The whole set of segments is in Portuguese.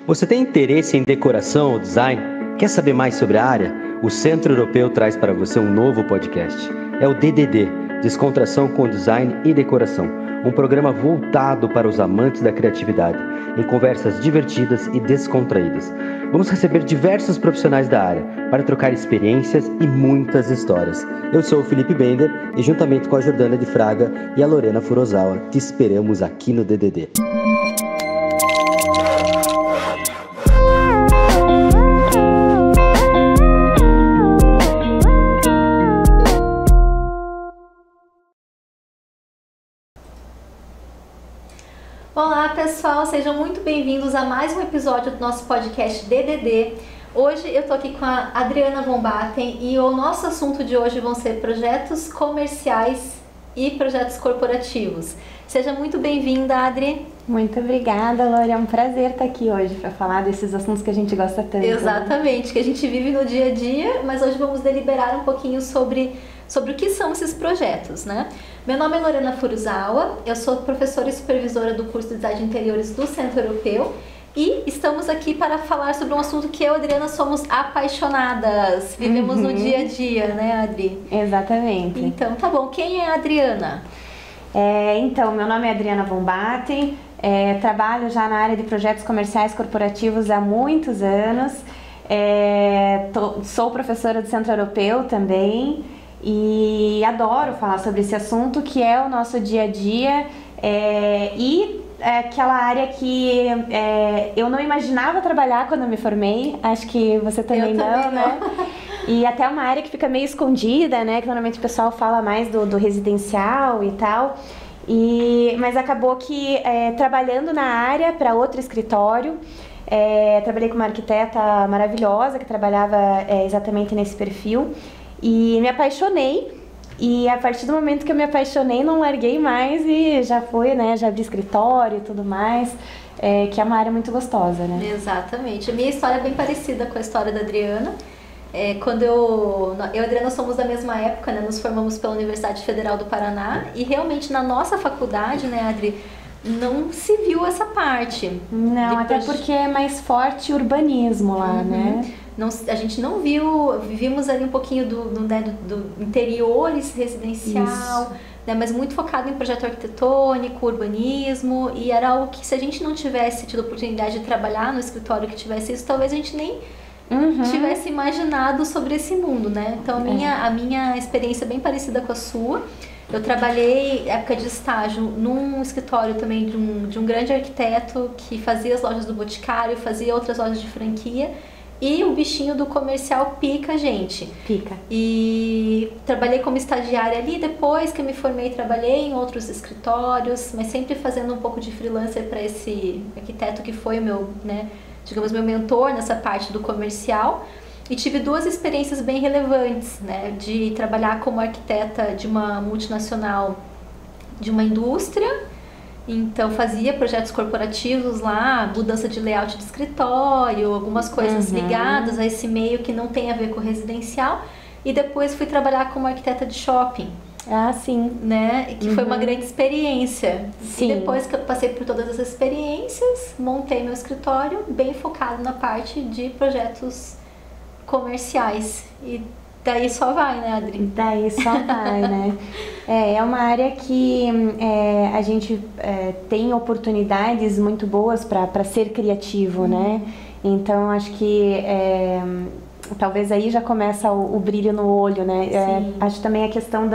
Você tem interesse em decoração ou design? Quer saber mais sobre a área? O Centro Europeu traz para você um novo podcast. É o DDD, Descontração com Design e Decoração, um programa voltado para os amantes da criatividade, em conversas divertidas e descontraídas. Vamos receber diversos profissionais da área para trocar experiências e muitas histórias. Eu sou o Felipe Bender e, juntamente com a Jordana de Fraga e a Lorena Furuzawa, te esperamos aqui no DDD. Olá pessoal, sejam muito bem-vindos a mais um episódio do nosso podcast DDD. Hoje eu tô aqui com a Adriana von Baten e o nosso assunto de hoje vão ser projetos comerciais e projetos corporativos. Seja muito bem-vinda, Adri. Muito obrigada, Lore. É um prazer estar aqui hoje para falar desses assuntos que a gente gosta tanto. Exatamente, que a gente vive no dia a dia, mas hoje vamos deliberar um pouquinho sobre o que são esses projetos, né? Meu nome é Lorena Furuzawa, eu sou professora e supervisora do curso de Design de Interiores do Centro Europeu e estamos aqui para falar sobre um assunto que eu e a Adriana somos apaixonadas, vivemos no dia a dia, né, Adri? Exatamente. Então, tá bom. Quem é a Adriana? Então, meu nome é Adriana von Baten, trabalho já na área de projetos comerciais corporativos há muitos anos, sou professora do Centro Europeu também e adoro falar sobre esse assunto que é o nosso dia a dia e aquela área que eu não imaginava trabalhar quando eu me formei, acho que você também não, né? E até uma área que fica meio escondida, né? Que normalmente o pessoal fala mais do residencial e tal. Mas acabou que trabalhando na área para outro escritório, trabalhei com uma arquiteta maravilhosa que trabalhava exatamente nesse perfil e me apaixonei. E a partir do momento que eu me apaixonei, não larguei mais e já fui, né? Já abri escritório e tudo mais, que é uma área muito gostosa, né? Exatamente. A minha história é bem parecida com a história da Adriana. Quando eu e a Adriana somos da mesma época, né? Nos formamos pela Universidade Federal do Paraná e realmente na nossa faculdade, né, Adri, não se viu essa parte. Não, até porque é mais forte o urbanismo lá, né? Não, a gente não viu, vimos ali um pouquinho do interiores residencial, né, mas muito focado em projeto arquitetônico, urbanismo, e era algo que se a gente não tivesse tido a oportunidade de trabalhar no escritório que tivesse isso, talvez a gente nem tivesse imaginado sobre esse mundo, né? Então a minha experiência é bem parecida com a sua. Eu trabalhei época de estágio num escritório também de um grande arquiteto que fazia as lojas do Boticário, fazia outras lojas de franquia. E o bichinho do comercial pica a gente. Pica. E trabalhei como estagiária ali, depois que eu me formei trabalhei em outros escritórios, mas sempre fazendo um pouco de freelancer para esse arquiteto que foi o meu, né, digamos, meu mentor nessa parte do comercial. E tive duas experiências bem relevantes, né, de trabalhar como arquiteta de uma multinacional, de uma indústria. Então fazia projetos corporativos lá, mudança de layout de escritório, algumas coisas ligadas a esse meio que não tem a ver com residencial. E depois fui trabalhar como arquiteta de shopping. Ah, sim. Né? Que foi uma grande experiência. Sim. E depois que eu passei por todas essas experiências, montei meu escritório bem focado na parte de projetos comerciais. E daí só vai, né, Adri? Daí só vai, né? É uma área que a gente tem oportunidades muito boas para ser criativo, né? Então, acho que talvez aí já começa o brilho no olho, né? Acho também a questão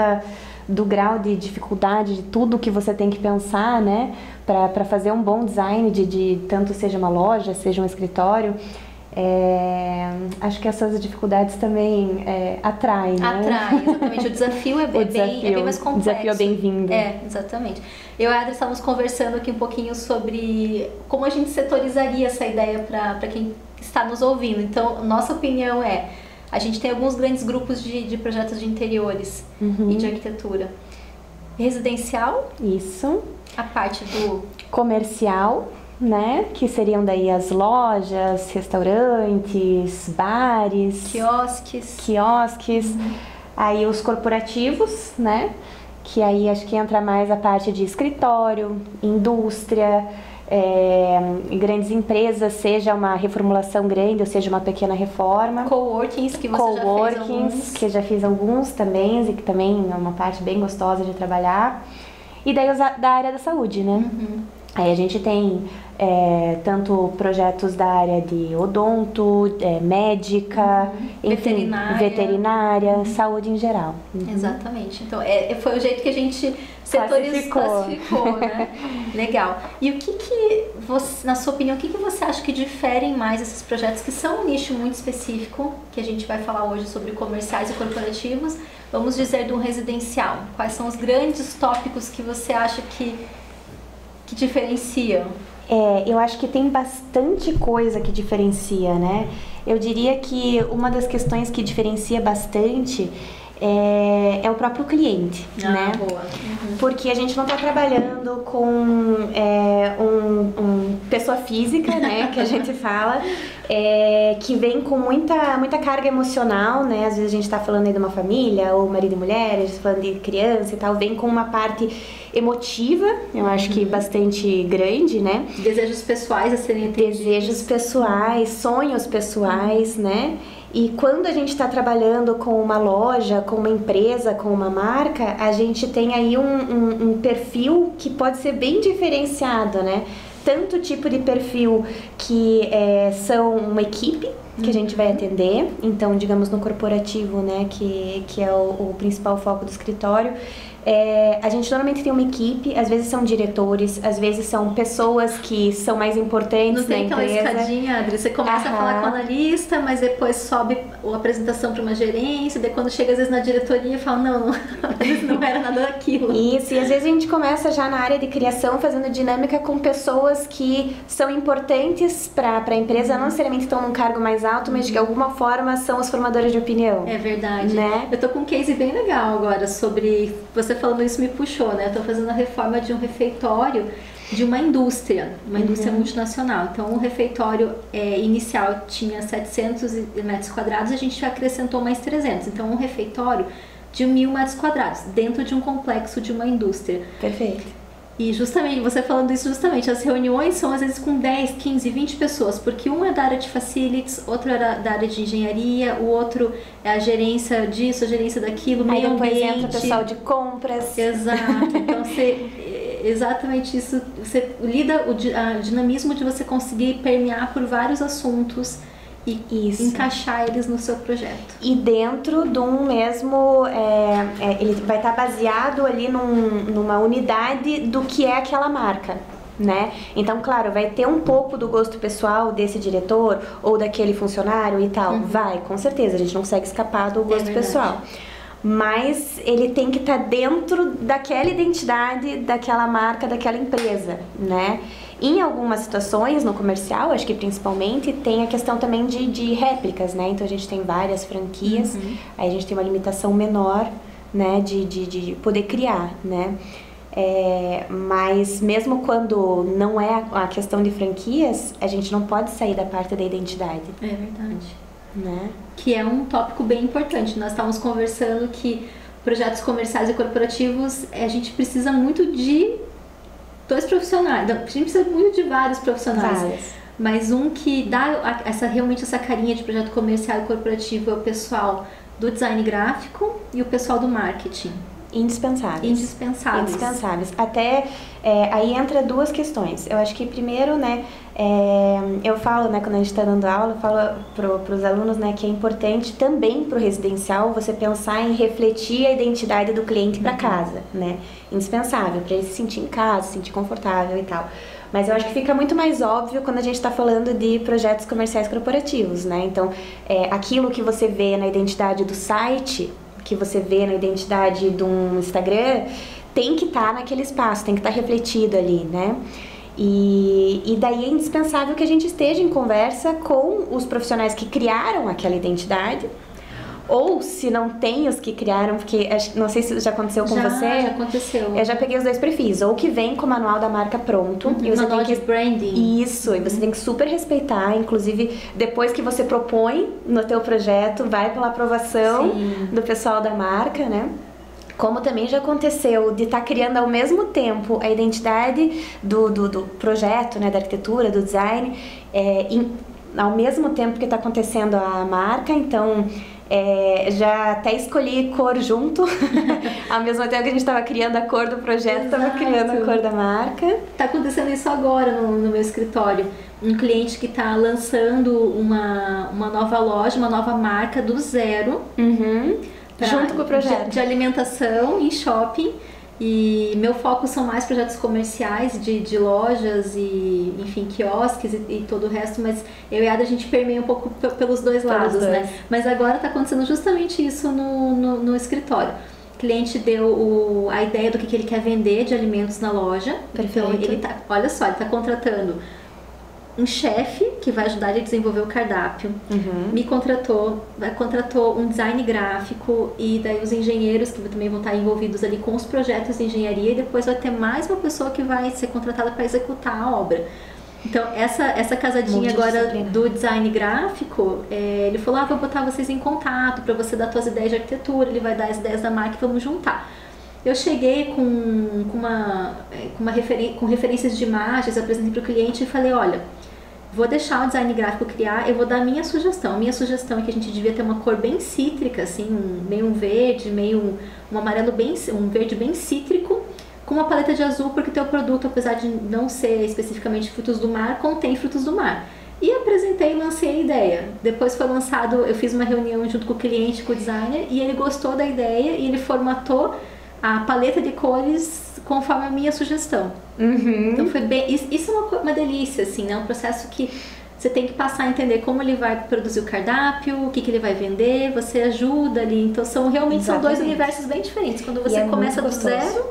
do grau de dificuldade de tudo que você tem que pensar, né? Para fazer um bom design de tanto seja uma loja, seja um escritório. Acho que essas dificuldades também atraem, né? Atrai, exatamente. O desafio é bem mais complexo. O desafio é bem-vindo. Exatamente. Eu e a Adri estávamos conversando aqui um pouquinho sobre como a gente setorizaria essa ideia para quem está nos ouvindo. Então, nossa opinião a gente tem alguns grandes grupos de projetos de interiores e de arquitetura. Residencial. Isso. A parte do comercial, né? Que seriam daí as lojas, restaurantes, bares, quiosques. Aí os corporativos, né? Que aí acho que entra mais a parte de escritório, indústria, grandes empresas, seja uma reformulação grande ou seja uma pequena reforma. Coworkings, que você já fez alguns. Que eu já fiz alguns também, e que também é uma parte bem gostosa de trabalhar. E daí da área da saúde, né? Aí a gente tem tanto projetos da área de odonto, médica, enfim, veterinária, saúde em geral. Exatamente. Então, foi o jeito que a gente classificou, né? Legal. E o que você, na sua opinião, o que você acha que diferem mais esses projetos que são um nicho muito específico, que a gente vai falar hoje sobre comerciais e corporativos, vamos dizer, de um residencial? Quais são os grandes tópicos que você acha que diferenciam? Eu acho que tem bastante coisa que diferencia, né? Eu diria que uma das questões que diferencia bastante é o próprio cliente, né? Boa. Porque a gente não está trabalhando com pessoa física, né? Que a gente fala, que vem com muita carga emocional, né? Às vezes a gente está falando aí de uma família, ou marido e mulher, a gente está falando de criança e tal, vem com uma parte emotiva, eu acho que bastante grande, né? Desejos pessoais a serem atendidos. Desejos pessoais, sonhos pessoais, né? E quando a gente está trabalhando com uma loja, com uma empresa, com uma marca, a gente tem aí um perfil que pode ser bem diferenciado, né? Tanto tipo de perfil que são uma equipe que a gente vai atender, então, digamos, no corporativo, né, que é o principal foco do escritório, a gente normalmente tem uma equipe, às vezes são diretores, às vezes são pessoas que são mais importantes na empresa. Não tem aquela escadinha, Adri, você começa a falar com o analista, mas depois sobe a apresentação para uma gerência, daí quando chega às vezes na diretoria fala, não era nada daquilo. Isso, e às vezes a gente começa já na área de criação fazendo dinâmica com pessoas que são importantes para a empresa, não necessariamente estão num cargo mais alto, mas de alguma forma são os formadores de opinião. É verdade. Né? Eu tô com um case bem legal agora sobre, você falando isso me puxou, né? Eu tô fazendo a reforma de um refeitório de uma indústria multinacional. Então, o refeitório inicial tinha 700 metros quadrados, a gente acrescentou mais 300. Então, um refeitório de 1.000 metros quadrados, dentro de um complexo de uma indústria. Perfeito. E justamente, você falando isso, as reuniões são às vezes com 10, 15, 20 pessoas, porque um é da área de facilities, outro é da área de engenharia, o outro é a gerência disso, a gerência daquilo, meio ambiente. Aí depois entra o pessoal de compras. Exato, então exatamente isso, você lida o dinamismo de você conseguir permear por vários assuntos e encaixar eles no seu projeto. E dentro de um mesmo, ele vai estar baseado ali numa unidade do que é aquela marca, né? Então, claro, vai ter um pouco do gosto pessoal desse diretor ou daquele funcionário e tal. Vai, com certeza, a gente não consegue escapar do gosto pessoal. Mas ele tem que estar dentro daquela identidade, daquela marca, daquela empresa, né? Em algumas situações, no comercial, acho que principalmente, tem a questão também de réplicas, né? Então a gente tem várias franquias, aí a gente tem uma limitação menor, né? De poder criar, né? Mas mesmo quando não é a questão de franquias, a gente não pode sair da parte da identidade. É verdade. Né? Que é um tópico bem importante. Nós estávamos conversando que projetos comerciais e corporativos, a gente precisa muito de 2 profissionais, a gente precisa muito de vários profissionais. Mas um que dá realmente essa carinha de projeto comercial e corporativo é o pessoal do design gráfico e o pessoal do marketing. Indispensáveis. Até aí entra 2 questões. Eu acho que primeiro, né, eu falo, né, quando a gente está dando aula, eu falo para os alunos, né, que é importante também para o residencial você pensar em refletir a identidade do cliente para casa, né? Indispensável para ele se sentir em casa, se sentir confortável e tal. Mas eu acho que fica muito mais óbvio quando a gente está falando de projetos comerciais corporativos, né? Então, aquilo que você vê na identidade do site, que você vê na identidade de um Instagram, tem que estar naquele espaço, tem que estar refletido ali, né? E daí é indispensável que a gente esteja em conversa com os profissionais que criaram aquela identidade, ou se não tem os que criaram, porque não sei se já aconteceu com você. Já aconteceu. Eu já peguei os 2 perfis, ou que vem com o manual da marca pronto. E você tem que branding. Isso, e você tem que super respeitar, inclusive depois que você propõe no teu projeto, vai pela aprovação do pessoal da marca, né? como também já aconteceu de estar criando ao mesmo tempo a identidade do projeto, né, da arquitetura, do design, ao mesmo tempo que está acontecendo a marca. Então já até escolhi cor junto, ao mesmo tempo que a gente estava criando a cor do projeto, estava criando a cor da marca. Está acontecendo isso agora no meu escritório. Um cliente que está lançando uma nova loja, uma nova marca do zero, junto com o projeto de alimentação em shopping. E meu foco são mais projetos comerciais de lojas e, enfim, quiosques e todo o resto, mas eu e a Ada, a gente permeia um pouco pelos dois lados, né? Mas agora está acontecendo justamente isso no escritório. O cliente deu a ideia do que ele quer vender de alimentos na loja. Perfeito. Então, ele olha só, ele está contratando um chefe que vai ajudar ele a desenvolver o cardápio, contratou um design gráfico, e daí os engenheiros que também vão estar envolvidos ali com os projetos de engenharia, e depois vai ter mais uma pessoa que vai ser contratada para executar a obra. Então essa casadinha agora do design gráfico, ele falou, vou botar vocês em contato para você dar suas ideias de arquitetura, ele vai dar as ideias da marca e vamos juntar. Eu cheguei com referências de imagens, apresentei para o cliente e falei, olha, vou deixar o design gráfico criar, eu vou dar a minha sugestão. A minha sugestão é que a gente devia ter uma cor bem cítrica, assim, meio um verde, meio um amarelo um verde bem cítrico, com uma paleta de azul, porque o teu produto, apesar de não ser especificamente frutos do mar, contém frutos do mar. E apresentei e lancei a ideia. Depois foi lançado, eu fiz uma reunião junto com o cliente, com o designer, e ele gostou da ideia e ele formatou a paleta de cores conforme a minha sugestão. Então foi bem, isso é uma delícia, assim, né? Um processo que você tem que passar a entender como ele vai produzir o cardápio, o que ele vai vender, você ajuda ali. Então são dois universos bem diferentes. Quando você começa do zero,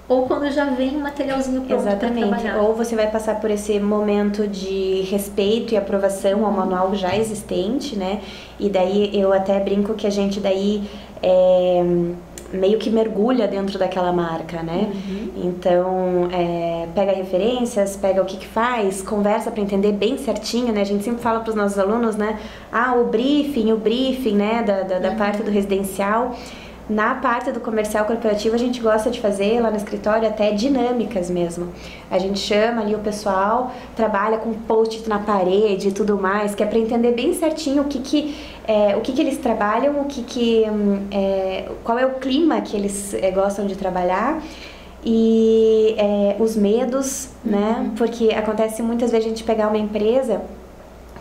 ou quando já vem um materialzinho pronto para trabalhar. Ou você vai passar por esse momento de respeito e aprovação ao manual já existente, né? E daí eu até brinco que a gente daí meio que mergulha dentro daquela marca, né? Então, pega referências, pega o que faz, conversa para entender bem certinho, né? A gente sempre fala para os nossos alunos, né? O briefing, né? Da parte do residencial. Na parte do comercial corporativo, a gente gosta de fazer lá no escritório até dinâmicas mesmo. A gente chama ali o pessoal, trabalha com post-it na parede e tudo mais, que é para entender bem certinho o que eles trabalham, qual é o clima que eles gostam de trabalhar. E os medos, né? Porque acontece muitas vezes a gente pegar uma empresa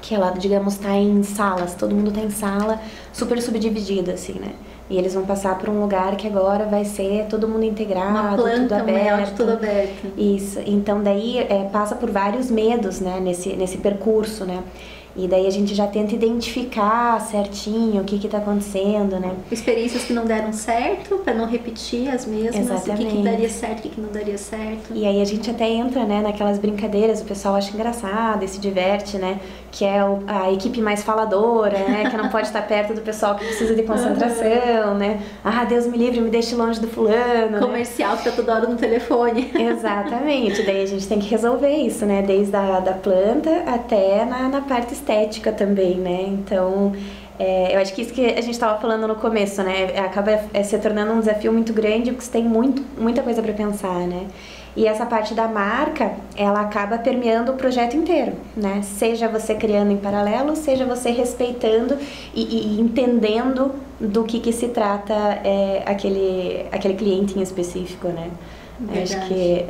que ela, digamos, está em salas, todo mundo está em sala, super subdividida, assim, né? E eles vão passar por um lugar que agora vai ser todo mundo integrado, uma planta, tudo aberto. Tudo aberto. Isso. Então daí passa por vários medos, né, nesse percurso, né? E daí a gente já tenta identificar certinho o que está acontecendo, né? Experiências que não deram certo, para não repetir as mesmas. Exatamente. O que daria certo, o que não daria certo. E aí a gente até entra, né, naquelas brincadeiras, o pessoal acha engraçado e se diverte, né? Que é a equipe mais faladora, né? Que não pode estar perto do pessoal que precisa de concentração, né? Deus me livre, me deixe longe do fulano. Comercial, que tá toda hora no telefone. Exatamente. Daí a gente tem que resolver isso, né? Desde da planta até na parte estética também, né? Então, eu acho que isso que a gente estava falando no começo, né? Acaba se tornando um desafio muito grande, porque você tem muita coisa para pensar, né? E essa parte da marca, ela acaba permeando o projeto inteiro, né? Seja você criando em paralelo, seja você respeitando e entendendo do que se trata aquele cliente em específico, né? Verdade. Acho que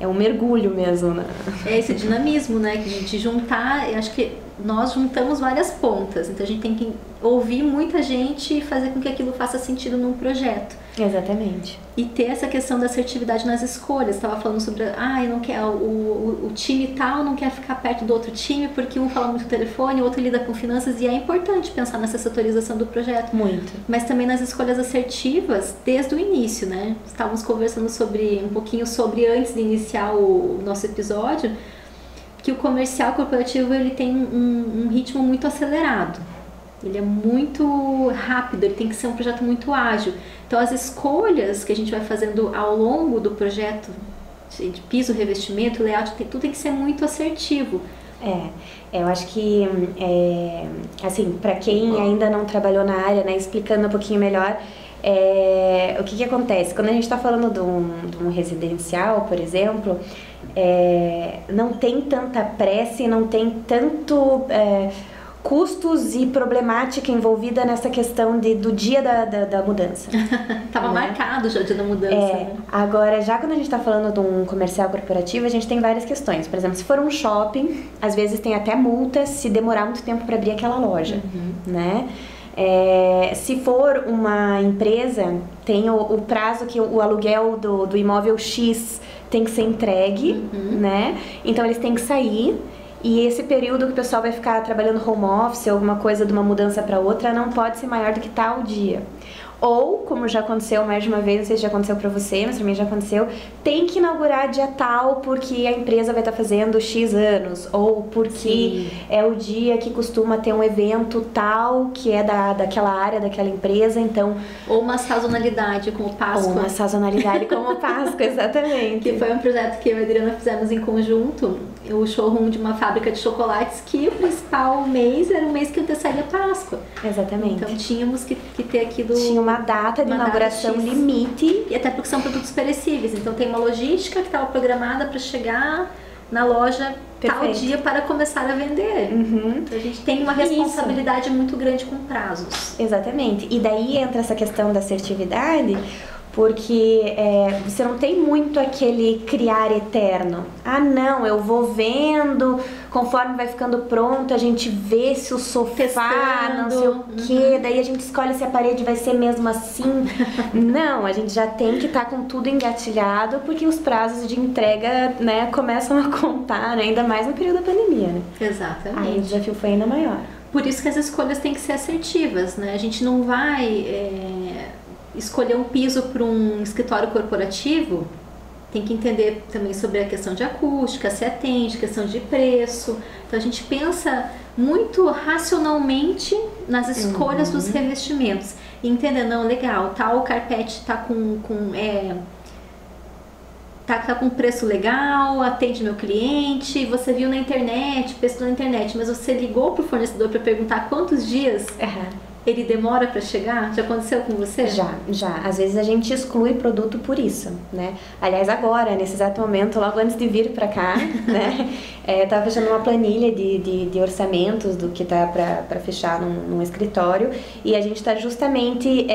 é um mergulho mesmo, né? É esse dinamismo, né? Que a gente juntar, eu acho que nós juntamos várias pontas, então a gente tem que ouvir muita gente e fazer com que aquilo faça sentido num projeto. Exatamente. E ter essa questão da assertividade nas escolhas. Estava falando sobre, eu não quero, o time tal não quer ficar perto do outro time porque um fala muito telefone, o outro lida com finanças, e é importante pensar nessa setorização do projeto. Muito. Mas também nas escolhas assertivas desde o início, né? Estávamos conversando um pouquinho sobre antes de iniciar o nosso episódio, que o comercial corporativo ele tem um ritmo muito acelerado. Ele é muito rápido, ele tem que ser um projeto muito ágil. Então as escolhas que a gente vai fazendo ao longo do projeto, de piso, revestimento, layout, tudo tem que ser muito assertivo. Eu acho que, assim, para quem ainda não trabalhou na área, né, explicando um pouquinho melhor, o que acontece? Quando a gente está falando de um residencial, por exemplo, não tem tanta pressa e não tem tanto custos e problemática envolvida nessa questão do dia da mudança. Tava marcado já o dia da mudança. Né? Agora, já quando a gente está falando de um comercial corporativo, a gente tem várias questões. Por exemplo, se for um shopping, às vezes tem até multas se demorar muito tempo para abrir aquela loja, né? Se for uma empresa, tem o prazo que o aluguel do imóvel X tem que ser entregue, né? Então eles têm que sair. E esse período que o pessoal vai ficar trabalhando home office, alguma coisa de uma mudança para outra, não pode ser maior do que tal dia. Ou, como já aconteceu mais de uma vez, não sei se já aconteceu pra você, mas pra mim já aconteceu, tem que inaugurar dia tal porque a empresa vai estar fazendo X anos, ou porque é o dia que costuma ter um evento tal, que é daquela área, daquela empresa, então... Ou uma sazonalidade como Páscoa. Ou uma sazonalidade como Páscoa, exatamente. Que foi um projeto que eu e a Adriana fizemos em conjunto, o showroom de uma fábrica de chocolates, que o principal mês era o mês que antecedia a Páscoa. Exatamente. Então tínhamos que ter aquilo... Tinha uma data de inauguração limite. E até porque são produtos perecíveis, então tem uma logística que estava programada para chegar na loja tal dia para começar a vender. Então a gente tem uma responsabilidade muito grande com prazos. Exatamente. E daí entra essa questão da assertividade, porque você não tem muito aquele criar eterno. Ah, não, eu vou vendo, conforme vai ficando pronto, a gente vê se o sofá, não sei o quê, daí a gente escolhe se a parede vai ser mesmo assim. Não, a gente já tem que estar com tudo engatilhado, porque os prazos de entrega, né, começam a contar, né, ainda mais no período da pandemia, né? Exatamente. Aí o desafio foi ainda maior. Por isso que as escolhas têm que ser assertivas, né? A gente não vai... escolher um piso para um escritório corporativo, tem que entender também sobre a questão de acústica, se atende, questão de preço. Então a gente pensa muito racionalmente nas escolhas dos revestimentos. E entender, não, legal, tal carpete está com preço legal, atende meu cliente, você viu na internet, pesquisou na internet, mas você ligou para o fornecedor para perguntar quantos dias... Ele demora para chegar? Já aconteceu com você? Já. Às vezes a gente exclui produto por isso, né? Aliás, agora, nesse exato momento, logo antes de vir para cá, né? Eu tava fechando uma planilha de orçamentos do que tá para fechar num escritório, e a gente tá justamente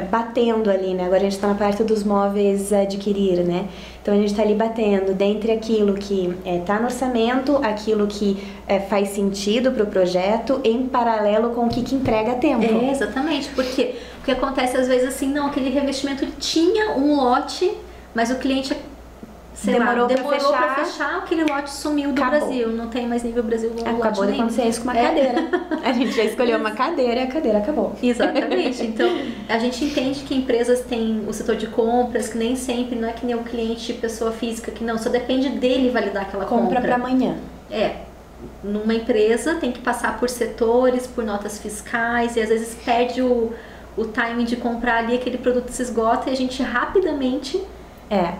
batendo ali, né? Agora a gente tá na parte dos móveis a adquirir, né? Então a gente está ali batendo dentre aquilo que está no orçamento, aquilo que faz sentido para o projeto, em paralelo com o que entrega a tempo. Exatamente, porque o que acontece às vezes assim, não, aquele revestimento tinha um lote, mas o cliente demorou para fechar, aquele lote sumiu do Brasil, não tem mais nível Brasil no lote. Acabou de acontecer isso com uma cadeira. A gente já escolheu uma cadeira e a cadeira acabou. Exatamente. Então, a gente entende que empresas têm o setor de compras, que nem sempre, não é que nem o cliente, pessoa física, que não, só depende dele validar aquela compra. Compra para amanhã. Numa empresa tem que passar por setores, por notas fiscais, e às vezes perde o timing de comprar ali, aquele produto se esgota e a gente rapidamente...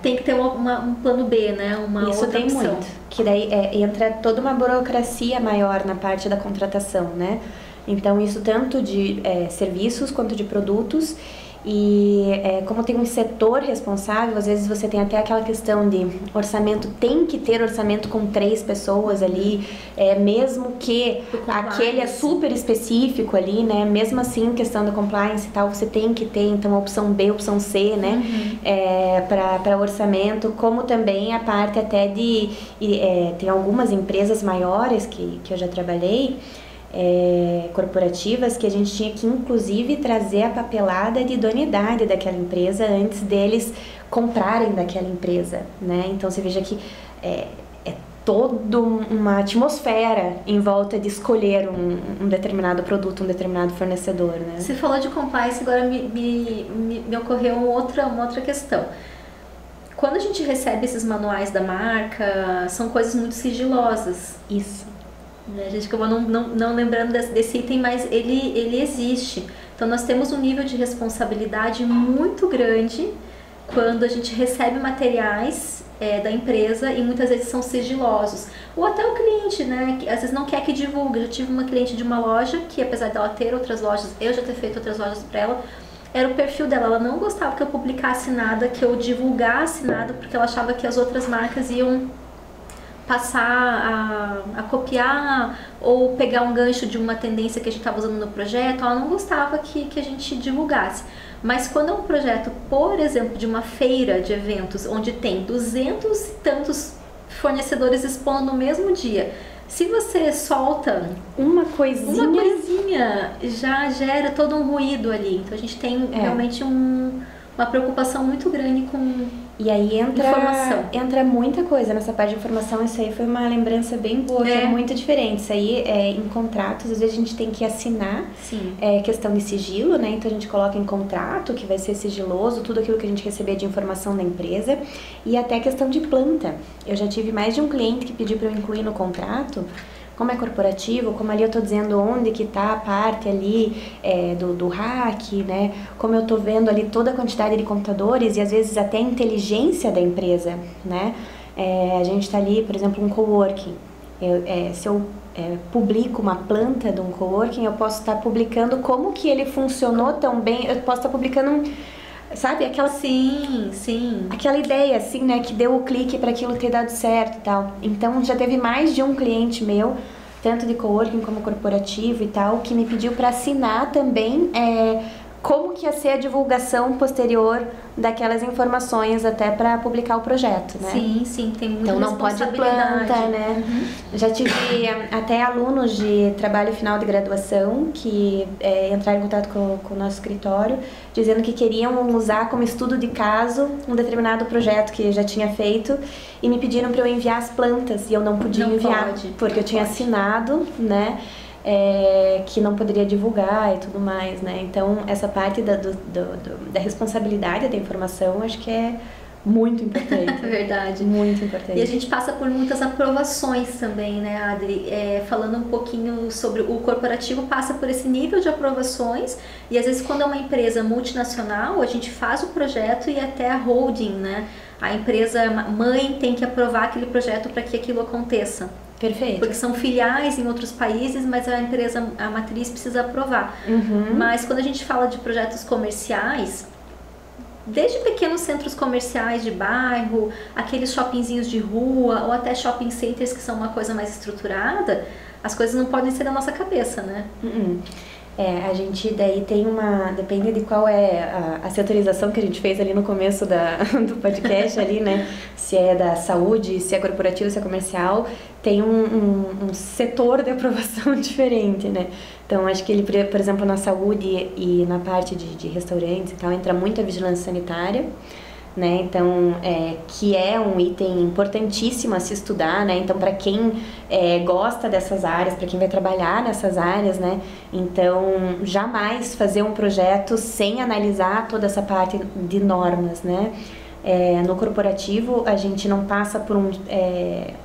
tem que ter um plano B, né? Uma Isso outra tem opção. muito. Que daí entra toda uma burocracia maior na parte da contratação, né? Então isso tanto de serviços quanto de produtos. E como tem um setor responsável, às vezes você tem até aquela questão de orçamento, tem que ter orçamento com 3 pessoas ali, mesmo que aquele é super específico ali, né? Mesmo assim, questão da compliance e tal, você tem que ter, então, a opção B, a opção C, né? Para orçamento, como também a parte até tem algumas empresas maiores que eu já trabalhei, corporativas, que a gente tinha que inclusive trazer a papelada de idoneidade daquela empresa antes deles comprarem daquela empresa, né? Então você veja que é toda uma atmosfera em volta de escolher um determinado produto, um determinado fornecedor, né? Você falou de compliance, agora me ocorreu uma outra questão. Quando a gente recebe esses manuais da marca, são coisas muito sigilosas. Isso. A gente acabou não lembrando desse item, mas ele existe. Então nós temos um nível de responsabilidade muito grande quando a gente recebe materiais da empresa e muitas vezes são sigilosos. Ou até o cliente, né, que às vezes não quer que divulgue. Eu já tive uma cliente de uma loja que, apesar dela ter outras lojas, eu já ter feito outras lojas para ela era o perfil dela. Ela não gostava que eu publicasse nada, que eu divulgasse nada, porque ela achava que as outras marcas iam passar a copiar ou pegar um gancho de uma tendência que a gente estava usando no projeto. Ela não gostava que a gente divulgasse. Mas quando é um projeto, por exemplo, de uma feira de eventos, onde tem 200 e tantos fornecedores expondo no mesmo dia, se você solta uma coisinha já gera todo um ruído ali. Então a gente tem realmente uma preocupação muito grande com e aí informação. Entra muita coisa nessa parte de informação. Isso aí foi uma lembrança bem boa, que é muito diferente. Isso aí em contratos, às vezes a gente tem que assinar. Sim. Questão de sigilo, né? Então a gente coloca em contrato que vai ser sigiloso tudo aquilo que a gente receber de informação da empresa, e até questão de planta. Eu já tive mais de um cliente que pediu para eu incluir no contrato. Como é corporativo, como ali eu tô dizendo onde que tá a parte ali do hack, né? Como eu tô vendo ali toda a quantidade de computadores e às vezes até a inteligência da empresa, né? A gente tá ali, por exemplo, um coworking. Se eu publico uma planta de um coworking, eu posso estar publicando como que ele funcionou tão bem, eu posso estar publicando sabe, aquela aquela ideia assim, né, que deu o clique para aquilo ter dado certo e tal. Então já teve mais de um cliente meu, tanto de coworking como corporativo e tal, que me pediu para assinar também como que ia ser a divulgação posterior daquelas informações até para publicar o projeto, né? Sim, tem muita então não pode planta, né? Já tive até alunos de trabalho final de graduação que entraram em contato com o nosso escritório, dizendo que queriam usar como estudo de caso um determinado projeto que já tinha feito e me pediram para eu enviar as plantas e eu não podia enviar, porque eu tinha assinado, né? Que não poderia divulgar e tudo mais, né? Então, essa parte da responsabilidade da informação, acho que é muito importante. Verdade. Muito importante. E a gente passa por muitas aprovações também, né, Adri? Falando um pouquinho sobre o corporativo, passa por esse nível de aprovações e às vezes quando é uma empresa multinacional, a gente faz o projeto e até a holding, né? A empresa mãe tem que aprovar aquele projeto para que aquilo aconteça. Perfeito. Porque são filiais em outros países, mas a empresa, a matriz precisa aprovar. Mas quando a gente fala de projetos comerciais, desde pequenos centros comerciais de bairro, aqueles shoppingzinhos de rua ou até shopping centers que são uma coisa mais estruturada, as coisas não podem ser da nossa cabeça, né? A gente daí tem depende de qual é a setorização que a gente fez ali no começo do podcast ali, né? Se é da saúde, se é corporativo, se é comercial, tem um setor de aprovação diferente, né? Então, acho que ele, por exemplo, na saúde e na parte de restaurantes e tal, entra muito a vigilância sanitária, né? Então, que é um item importantíssimo a se estudar, né? Então, para quem gosta dessas áreas, para quem vai trabalhar nessas áreas, né? Então, jamais fazer um projeto sem analisar toda essa parte de normas, né? No corporativo, a gente não passa por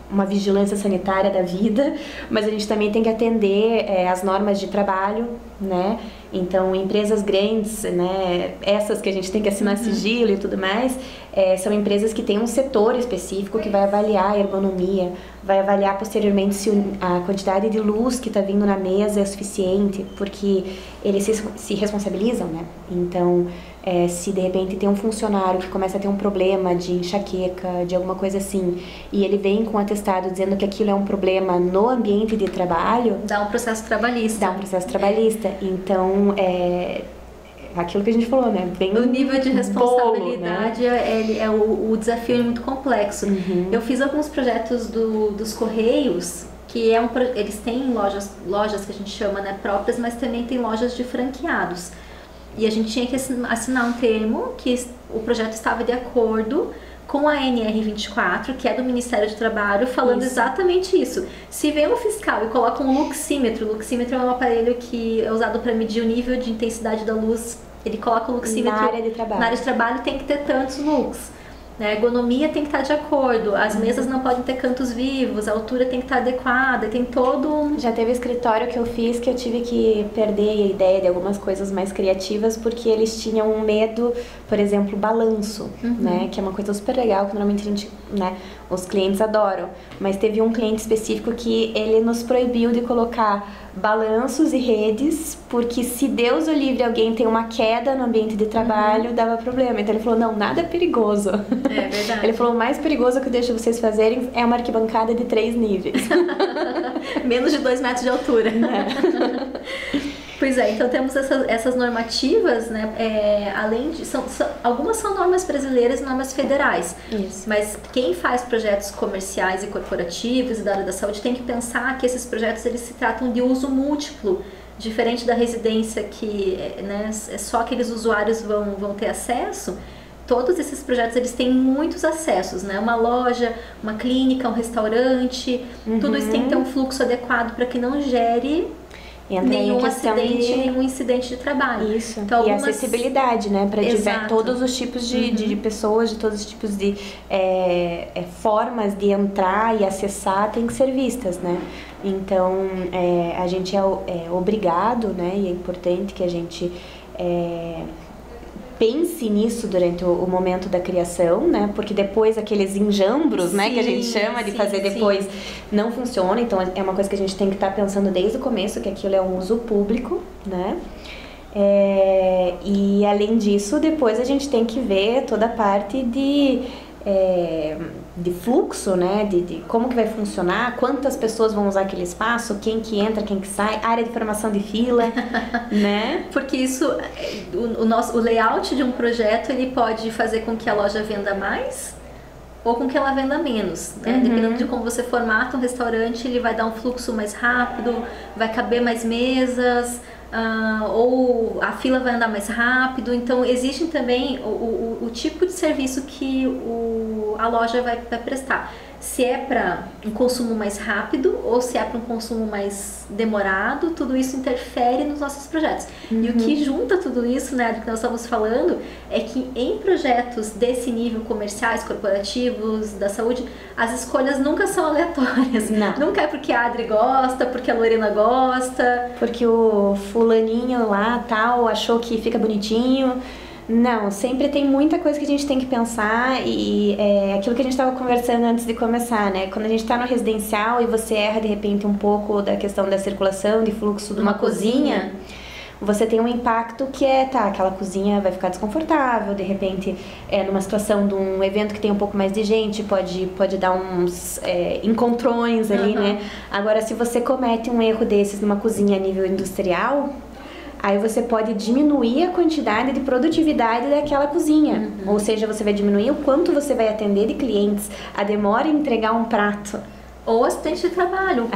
uma vigilância sanitária da vida, mas a gente também tem que atender as normas de trabalho, né? Então, empresas grandes, né, essas que a gente tem que assinar sigilo e tudo mais, são empresas que têm um setor específico que vai avaliar a ergonomia, vai avaliar posteriormente se a quantidade de luz que está vindo na mesa é suficiente, porque eles se responsabilizam, né? Então, se de repente tem um funcionário que começa a ter um problema de enxaqueca, de alguma coisa assim, e ele vem com um atestado dizendo que aquilo é um problema no ambiente de trabalho... Dá um processo trabalhista. Então, aquilo que a gente falou, né? Bem o nível de responsabilidade, né? O desafio é muito complexo. Eu fiz alguns projetos dos Correios, que eles têm lojas que a gente chama, né, próprias, mas também tem lojas de franqueados. E a gente tinha que assinar um termo que o projeto estava de acordo com a NR24, que é do Ministério do Trabalho, falando exatamente isso. Se vem um fiscal e coloca um luxímetro, o luxímetro é um aparelho que é usado para medir o nível de intensidade da luz, ele coloca o luxímetro na área de trabalho, tem que ter tantos lux. A ergonomia tem que estar de acordo, as mesas não podem ter cantos vivos, a altura tem que estar adequada, tem todo... Já teve escritório que eu fiz que eu tive que perder a ideia de algumas coisas mais criativas porque eles tinham um medo, por exemplo, balanço, né? Que é uma coisa super legal que normalmente a gente, né, os clientes adoram. Mas teve um cliente específico que ele nos proibiu de colocar balanços e redes, porque se Deus o livre alguém tem uma queda no ambiente de trabalho, dava problema. Então ele falou, não, nada é perigoso. É verdade. Ele falou, o mais perigoso que eu deixo vocês fazerem é uma arquibancada de 3 níveis. Menos de 2 metros de altura. Pois é, então temos essas normativas, né? Além de. Algumas são normas brasileiras e normas federais. Isso. Mas quem faz projetos comerciais e corporativos e da área da saúde tem que pensar que esses projetos eles se tratam de uso múltiplo, diferente da residência que, né, só aqueles usuários vão ter acesso. Todos esses projetos eles têm muitos acessos, né? Uma loja, uma clínica, um restaurante, tudo isso tem que ter um fluxo adequado para que não gere nenhum acidente, nenhum incidente de trabalho. Isso, então, e acessibilidade, né, para todos os tipos de pessoas, de todos os tipos de formas de entrar e acessar tem que ser vistas, né. Então, a gente é obrigado, né, e é importante que a gente pense nisso durante o momento da criação, né? Porque depois aqueles enjambros, né, que a gente chama de fazer depois, não funciona. Então é uma coisa que a gente tem que estar pensando desde o começo, que aquilo é um uso público, né? E além disso, depois a gente tem que ver toda a parte de fluxo, né, de como que vai funcionar, quantas pessoas vão usar aquele espaço, quem que entra, quem que sai, área de formação de fila, né? Porque isso, o layout de um projeto, ele pode fazer com que a loja venda mais ou com que ela venda menos, né? Dependendo de como você formata um restaurante, ele vai dar um fluxo mais rápido, vai caber mais mesas, ou a fila vai andar mais rápido. Então existe também o tipo de serviço que a loja vai prestar, se é para um consumo mais rápido ou se é para um consumo mais demorado. Tudo isso interfere nos nossos projetos. E o que junta tudo isso, né, do que nós estamos falando, é que em projetos desse nível, comerciais, corporativos, da saúde, as escolhas nunca são aleatórias. Não. Nunca é porque a Adri gosta, porque a Lorena gosta, porque o fulaninho lá tal achou que fica bonitinho. Não, sempre tem muita coisa que a gente tem que pensar, e aquilo que a gente estava conversando antes de começar, né? Quando a gente está no residencial e você erra de repente um pouco da questão da circulação, de fluxo de uma cozinha, você tem um impacto que aquela cozinha vai ficar desconfortável, de repente, numa situação de um evento que tem um pouco mais de gente, pode dar uns encontrões ali, né? Agora, se você comete um erro desses numa cozinha a nível industrial, aí você pode diminuir a quantidade de produtividade daquela cozinha. Ou seja, você vai diminuir o quanto você vai atender de clientes, a demora em entregar um prato. Ou acidente de trabalho,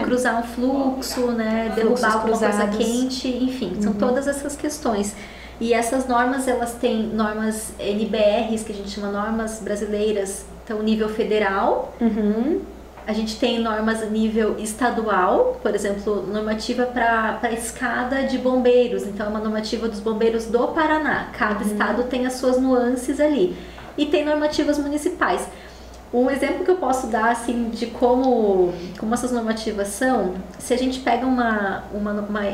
cruzar um fluxo, né, derrubar alguma coisa quente, enfim, são todas essas questões. E essas normas, elas têm normas NBRs, que a gente chama normas brasileiras, então nível federal. A gente tem normas a nível estadual, por exemplo, normativa para a escada de bombeiros. Então, é uma normativa dos bombeiros do Paraná. Cada estado tem as suas nuances ali. E tem normativas municipais. Um exemplo que eu posso dar, assim, de como essas normativas são, se a gente pega uma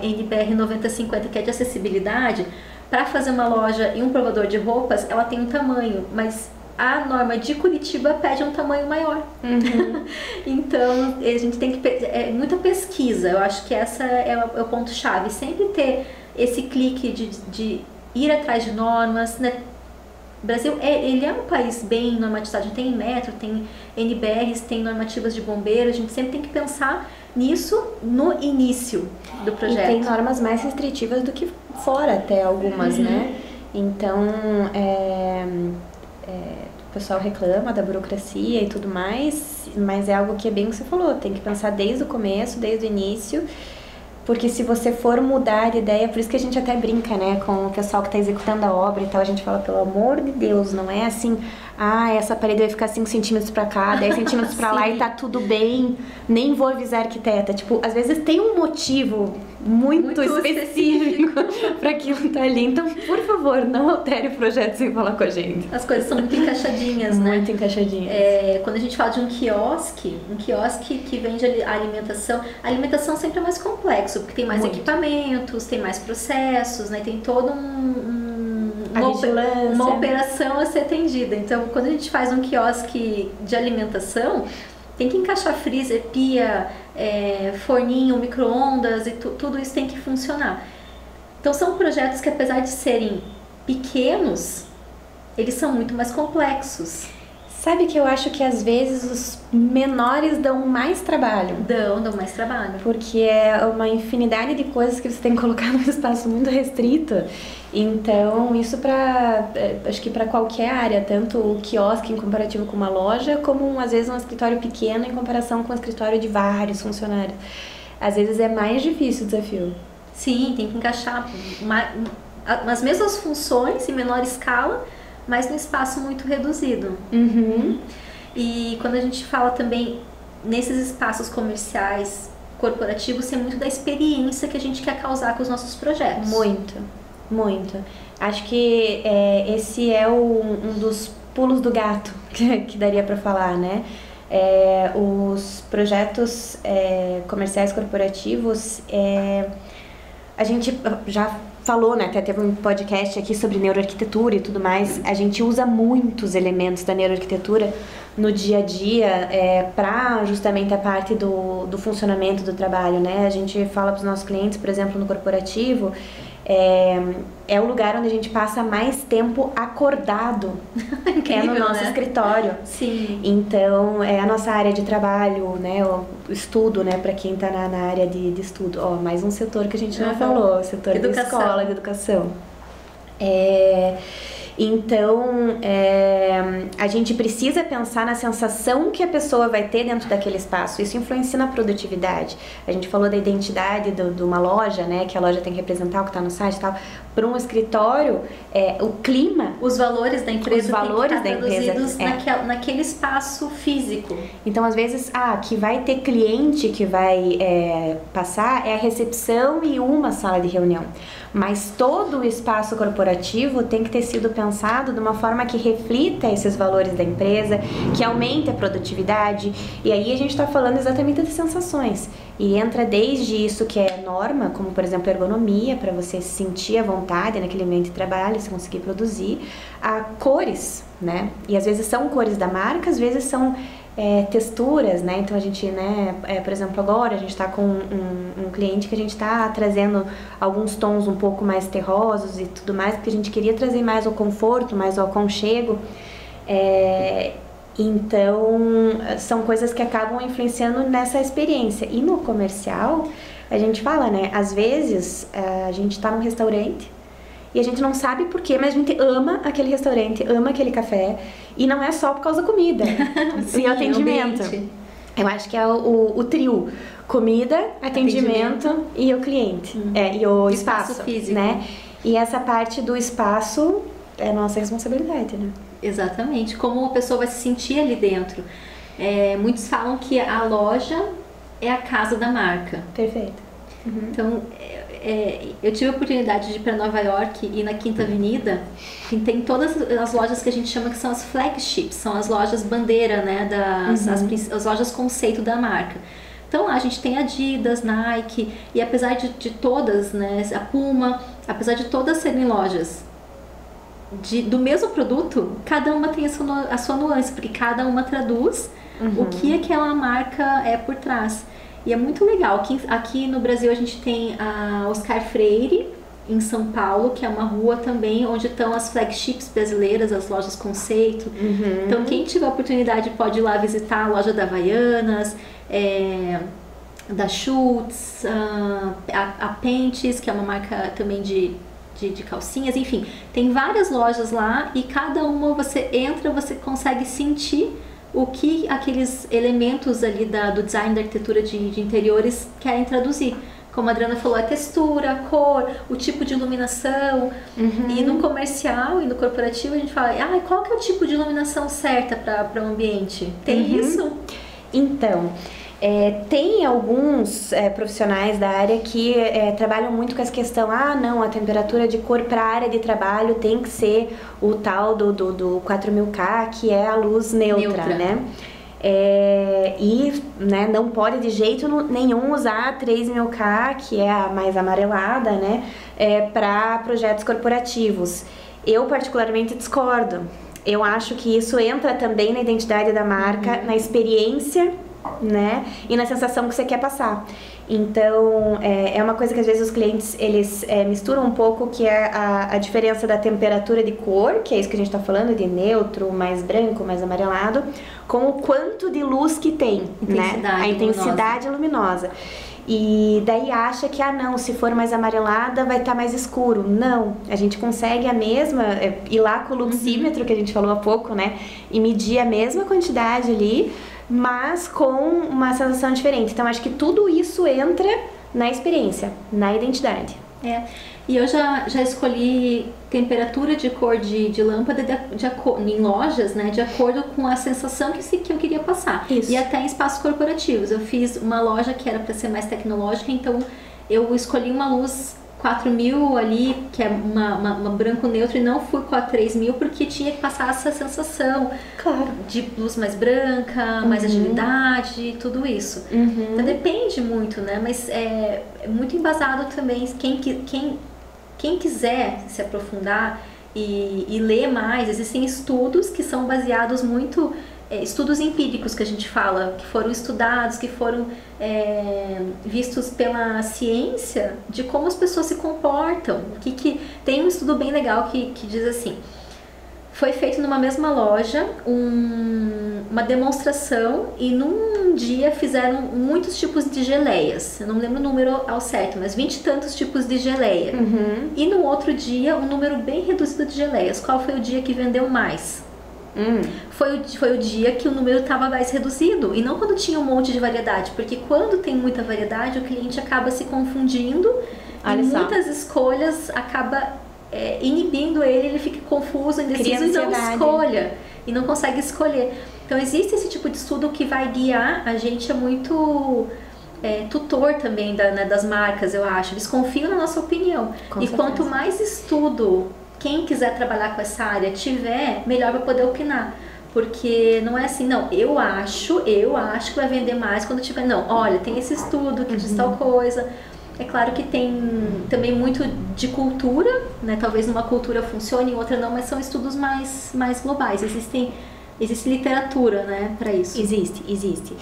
NBR 9050, que é de acessibilidade, para fazer uma loja e um provador de roupas, ela tem um tamanho, mas a norma de Curitiba pede um tamanho maior. Então, a gente tem que... muita pesquisa. Eu acho que essa é o ponto-chave. Sempre ter esse clique de ir atrás de normas, né? O Brasil, ele é um país bem normatizado. A gente tem metro, tem NBRs, tem normativas de bombeiros. A gente sempre tem que pensar nisso no início do projeto. E tem normas mais restritivas do que fora, até algumas, né? Então, o pessoal reclama da burocracia e tudo mais, mas é algo que é bem o que você falou, tem que pensar desde o começo, desde o início, porque se você for mudar de ideia, por isso que a gente até brinca, né, com o pessoal que está executando a obra e tal, a gente fala, pelo amor de Deus, não é assim, essa parede vai ficar 5 centímetros para cá, 10 centímetros para lá e tá tudo bem, nem vou avisar a arquiteta. Tipo, às vezes tem um motivo muito específico para aquilo tá ali. Então, por favor, não altere o projeto sem falar com a gente. As coisas são muito encaixadinhas, né? Muito encaixadinhas. Quando a gente fala de um quiosque que vende a alimentação sempre é mais complexo, porque tem mais equipamentos, tem mais processos, né? Tem todo uma operação a ser atendida. Então, quando a gente faz um quiosque de alimentação, tem que encaixar freezer, pia, forninho, micro-ondas e tudo isso tem que funcionar. Então são projetos que, apesar de serem pequenos, eles são muito mais complexos. Sabe que eu acho que às vezes os menores dão mais trabalho. Dão mais trabalho. Porque é uma infinidade de coisas que você tem que colocar num espaço muito restrito. Então, isso acho que para qualquer área, tanto o quiosque em comparativo com uma loja, como às vezes um escritório pequeno em comparação com um escritório de vários funcionários. Às vezes é mais difícil o desafio. Sim, tem que encaixar as mesmas funções em menor escala, mas num espaço muito reduzido. Uhum. E quando a gente fala também nesses espaços comerciais, corporativos, tem muito da experiência que a gente quer causar com os nossos projetos. Muito. Acho que esse é um dos pulos do gato que daria para falar, né? Os projetos comerciais corporativos, a gente já falou, né? Até teve um podcast aqui sobre neuroarquitetura e tudo mais. A gente usa muitos elementos da neuroarquitetura no dia a dia para justamente a parte do funcionamento do trabalho, né? A gente fala para os nossos clientes, por exemplo, no corporativo, é o lugar onde a gente passa mais tempo acordado. Incrível, no nosso escritório. Sim. Então, é a nossa área de trabalho, né? O estudo, né? Para quem está na área de estudo. Mais um setor que a gente não falou, o setor da escola, de educação. Então, a gente precisa pensar na sensação que a pessoa vai ter dentro daquele espaço. Isso influencia na produtividade. A gente falou da identidade de uma loja, né? Que a loja tem que representar o que está no site e tal. Para um escritório, o clima... Os valores da empresa têm que estar traduzidos naquele espaço físico. Então, às vezes, que vai ter cliente que vai passar é a recepção e uma sala de reunião. Mas todo o espaço corporativo tem que ter sido pensado de uma forma que reflita esses valores da empresa, que aumente a produtividade. E aí a gente está falando exatamente das sensações. E entra desde isso que é norma, como por exemplo a ergonomia, para você sentir à vontade naquele ambiente de trabalho, você conseguir produzir, a cores, né? E às vezes são cores da marca, às vezes são texturas, né? Então a gente, né, por exemplo, agora a gente está com um cliente que a gente está trazendo alguns tons um pouco mais terrosos e tudo mais, porque a gente queria trazer mais o conforto, mais o aconchego. Então, são coisas que acabam influenciando nessa experiência. E no comercial, a gente fala, né? Às vezes, a gente está num restaurante e a gente não sabe por quê, mas a gente ama aquele restaurante, ama aquele café. E não é só por causa da comida. Sim, e o atendimento. Eu acho que é o trio. Comida, atendimento e o cliente. E o espaço físico, né? E essa parte do espaço é nossa responsabilidade, né? Exatamente. Como a pessoa vai se sentir ali dentro. Muitos falam que a loja é a casa da marca. Perfeito. Uhum. Então, eu tive a oportunidade de ir para Nova York e na Quinta Avenida tem todas as lojas que a gente chama que são as flagships, são as lojas bandeira, né, as lojas conceito da marca. Então lá a gente tem Adidas, Nike e apesar de todas, né, a Puma, apesar de todas serem lojas do mesmo produto, cada uma tem a sua nuance, porque cada uma traduz o que aquela marca é por trás. E é muito legal. Aqui no Brasil a gente tem a Oscar Freire, em São Paulo, que é uma rua também onde estão as flagships brasileiras, as lojas conceito. Então quem tiver a oportunidade pode ir lá visitar a loja da Havaianas, da Schultz, a Pentes, que é uma marca também de calcinhas, enfim. Tem várias lojas lá e cada uma você entra, você consegue sentir o que aqueles elementos ali do design da arquitetura de interiores querem traduzir. Como a Adriana falou, a textura, a cor, o tipo de iluminação. E no comercial e no corporativo a gente fala, qual que é o tipo de iluminação certa para o ambiente? Tem isso? Então, tem alguns profissionais da área que trabalham muito com essa questão, não, a temperatura de cor para a área de trabalho tem que ser o tal do 4000K, que é a luz neutra. Né? E né, não pode de jeito nenhum usar 3000K, que é a mais amarelada, né, para projetos corporativos. Eu particularmente discordo. Eu acho que isso entra também na identidade da marca, na experiência né? E na sensação que você quer passar. Então, é uma coisa que às vezes os clientes, eles misturam um pouco, que é a diferença da temperatura de cor, que é isso que a gente está falando, de neutro, mais branco, mais amarelado, com o quanto de luz que tem, né? A intensidade luminosa. E daí acha que, não, se for mais amarelada vai estar mais escuro. Não, a gente consegue a mesma, ir lá com o luxímetro, que a gente falou há pouco, né? E medir a mesma quantidade ali, mas com uma sensação diferente. Então, acho que tudo isso entra na experiência, na identidade. E eu já escolhi temperatura de cor de lâmpada em lojas, né, de acordo com a sensação que eu queria passar. Isso. E até em espaços corporativos. Eu fiz uma loja que era para ser mais tecnológica, então eu escolhi uma luz 4000 ali, que é uma branco neutro, e não fui com a 3000 porque tinha que passar essa sensação, claro, de luz mais branca, mais agilidade, tudo isso. Então depende muito, né? Mas é muito embasado também. Quem quiser se aprofundar e ler mais, existem estudos que são baseados muito... estudos empíricos que a gente fala, que foram estudados, que foram vistos pela ciência de como as pessoas se comportam. Tem um estudo bem legal que diz assim: foi feito numa mesma loja uma demonstração e num dia fizeram muitos tipos de geleias. Eu não lembro o número ao certo, mas 20 e tantos tipos de geleia. E no outro dia, um número bem reduzido de geleias. Qual foi o dia que vendeu mais? Foi o dia que o número estava mais reduzido, e não quando tinha um monte de variedade, porque quando tem muita variedade o cliente acaba se confundindo e muitas escolhas acaba inibindo ele fica confuso, indeciso e não consegue escolher. Então existe esse tipo de estudo que vai guiar a gente, é muito tutor também das marcas, eu acho. Eles confiam na nossa opinião. E quanto mais estudo quem quiser trabalhar com essa área tiver, melhor vai poder opinar. Porque não é assim, não, eu acho que vai vender mais quando tiver. Não, olha, tem esse estudo que diz tal coisa. É claro que tem também muito de cultura, né? Talvez numa cultura funcione, em outra não, mas são estudos mais globais. Existe literatura, né, para isso. Existe.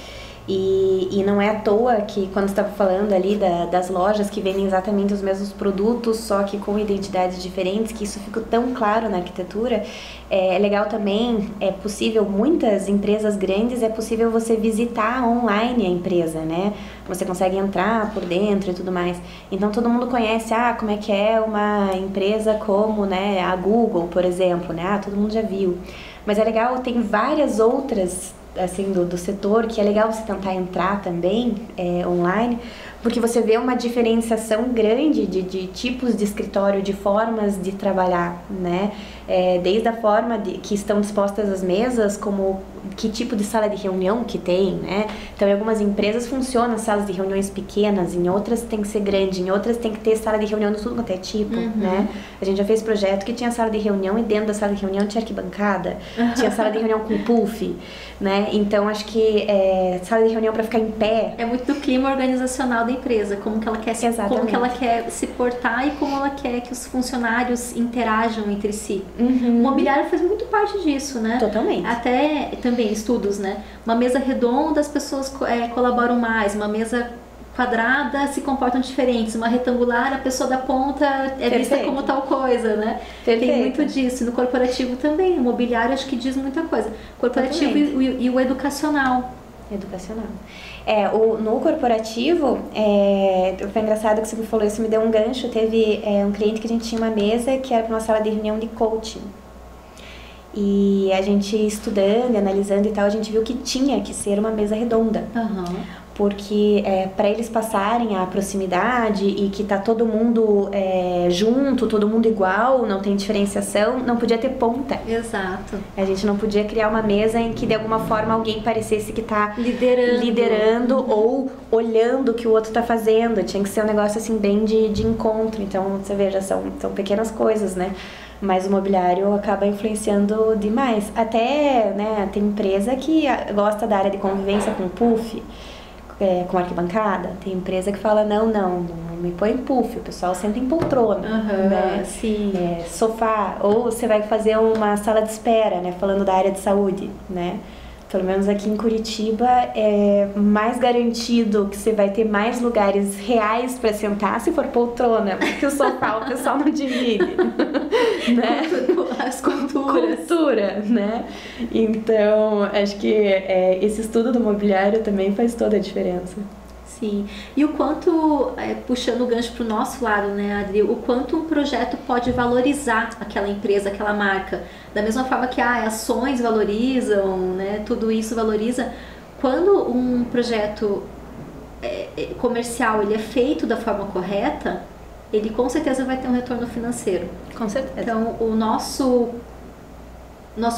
E não é à toa que quando você estava falando ali das lojas que vendem exatamente os mesmos produtos, só que com identidades diferentes, que isso fica tão claro na arquitetura. É legal também, é possível, muitas empresas grandes, é possível você visitar online a empresa, né? Você consegue entrar por dentro e tudo mais. Então todo mundo conhece, como é que é uma empresa como, né, a Google, por exemplo, né? Todo mundo já viu. Mas é legal, tem várias outras assim, do setor, que é legal você tentar entrar também online, porque você vê uma diferenciação grande de tipos de escritório, de formas de trabalhar, né? Desde a forma que estão dispostas as mesas, como que tipo de sala de reunião que tem, né? Então, em algumas empresas funcionam salas de reuniões pequenas, em outras tem que ser grande, em outras tem que ter sala de reunião de tudo quanto é tipo, né? A gente já fez projeto que tinha sala de reunião e dentro da sala de reunião tinha arquibancada, tinha sala de reunião com puff, né? Então, acho que sala de reunião para ficar em pé... É muito do clima organizacional da empresa, como que ela quer se portar e como ela quer que os funcionários interajam entre si. O mobiliário faz muito parte disso, né? Totalmente. Até também estudos, né? Uma mesa redonda as pessoas colaboram mais, uma mesa quadrada se comportam diferentes, uma retangular a pessoa da ponta vista como tal coisa, né? Perfeito. Tem muito disso. No corporativo também, o mobiliário acho que diz muita coisa. Corporativo e o educacional. No corporativo, foi engraçado que você me falou isso, me deu um gancho. Teve um cliente que a gente tinha uma mesa que era para uma sala de reunião de coaching. E a gente estudando e analisando e tal, a gente viu que tinha que ser uma mesa redonda. Porque para eles passarem a proximidade e que tá todo mundo junto, todo mundo igual, não tem diferenciação, não podia ter ponta. Exato. A gente não podia criar uma mesa em que de alguma forma alguém parecesse que tá liderando ou olhando o que o outro tá fazendo. Tinha que ser um negócio assim bem de encontro. Então você veja, são pequenas coisas, né? Mas o mobiliário acaba influenciando demais. Até, né, tem empresa que gosta da área de convivência com puff, com arquibancada. Tem empresa que fala, não me põe puff, o pessoal senta em poltrona, né? Sim. Sofá, ou você vai fazer uma sala de espera, né, falando da área de saúde, né? Pelo menos aqui em Curitiba é mais garantido que você vai ter mais lugares reais para sentar se for poltrona, porque o sofá o pessoal não divide, né? As culturas. Cultura, né? Então, acho que esse estudo do mobiliário também faz toda a diferença. Sim, e o quanto, puxando o gancho para o nosso lado, né, Adri, o quanto um projeto pode valorizar aquela empresa, aquela marca. Da mesma forma que ações valorizam, né, tudo isso valoriza. Quando um projeto comercial ele é feito da forma correta, ele com certeza vai ter um retorno financeiro. Com certeza. Então, o nosso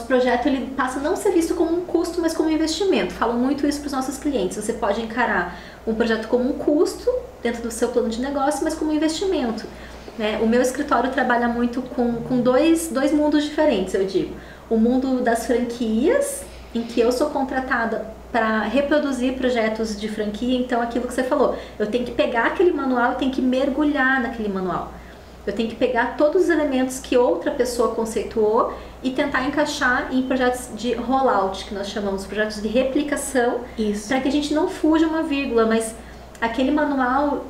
projeto ele passa a não ser visto como um custo, mas como um investimento. Falo muito isso para os nossos clientes. Você pode encarar um projeto como um custo dentro do seu plano de negócio, mas como um investimento, né? O meu escritório trabalha muito com dois mundos diferentes, eu digo. O mundo das franquias, em que eu sou contratada para reproduzir projetos de franquia. Então, aquilo que você falou, eu tenho que pegar aquele manual e tenho que mergulhar naquele manual. Eu tenho que pegar todos os elementos que outra pessoa conceituou e tentar encaixar em projetos de rollout, que nós chamamos, projetos de replicação, para que a gente não fuja uma vírgula, mas aquele manual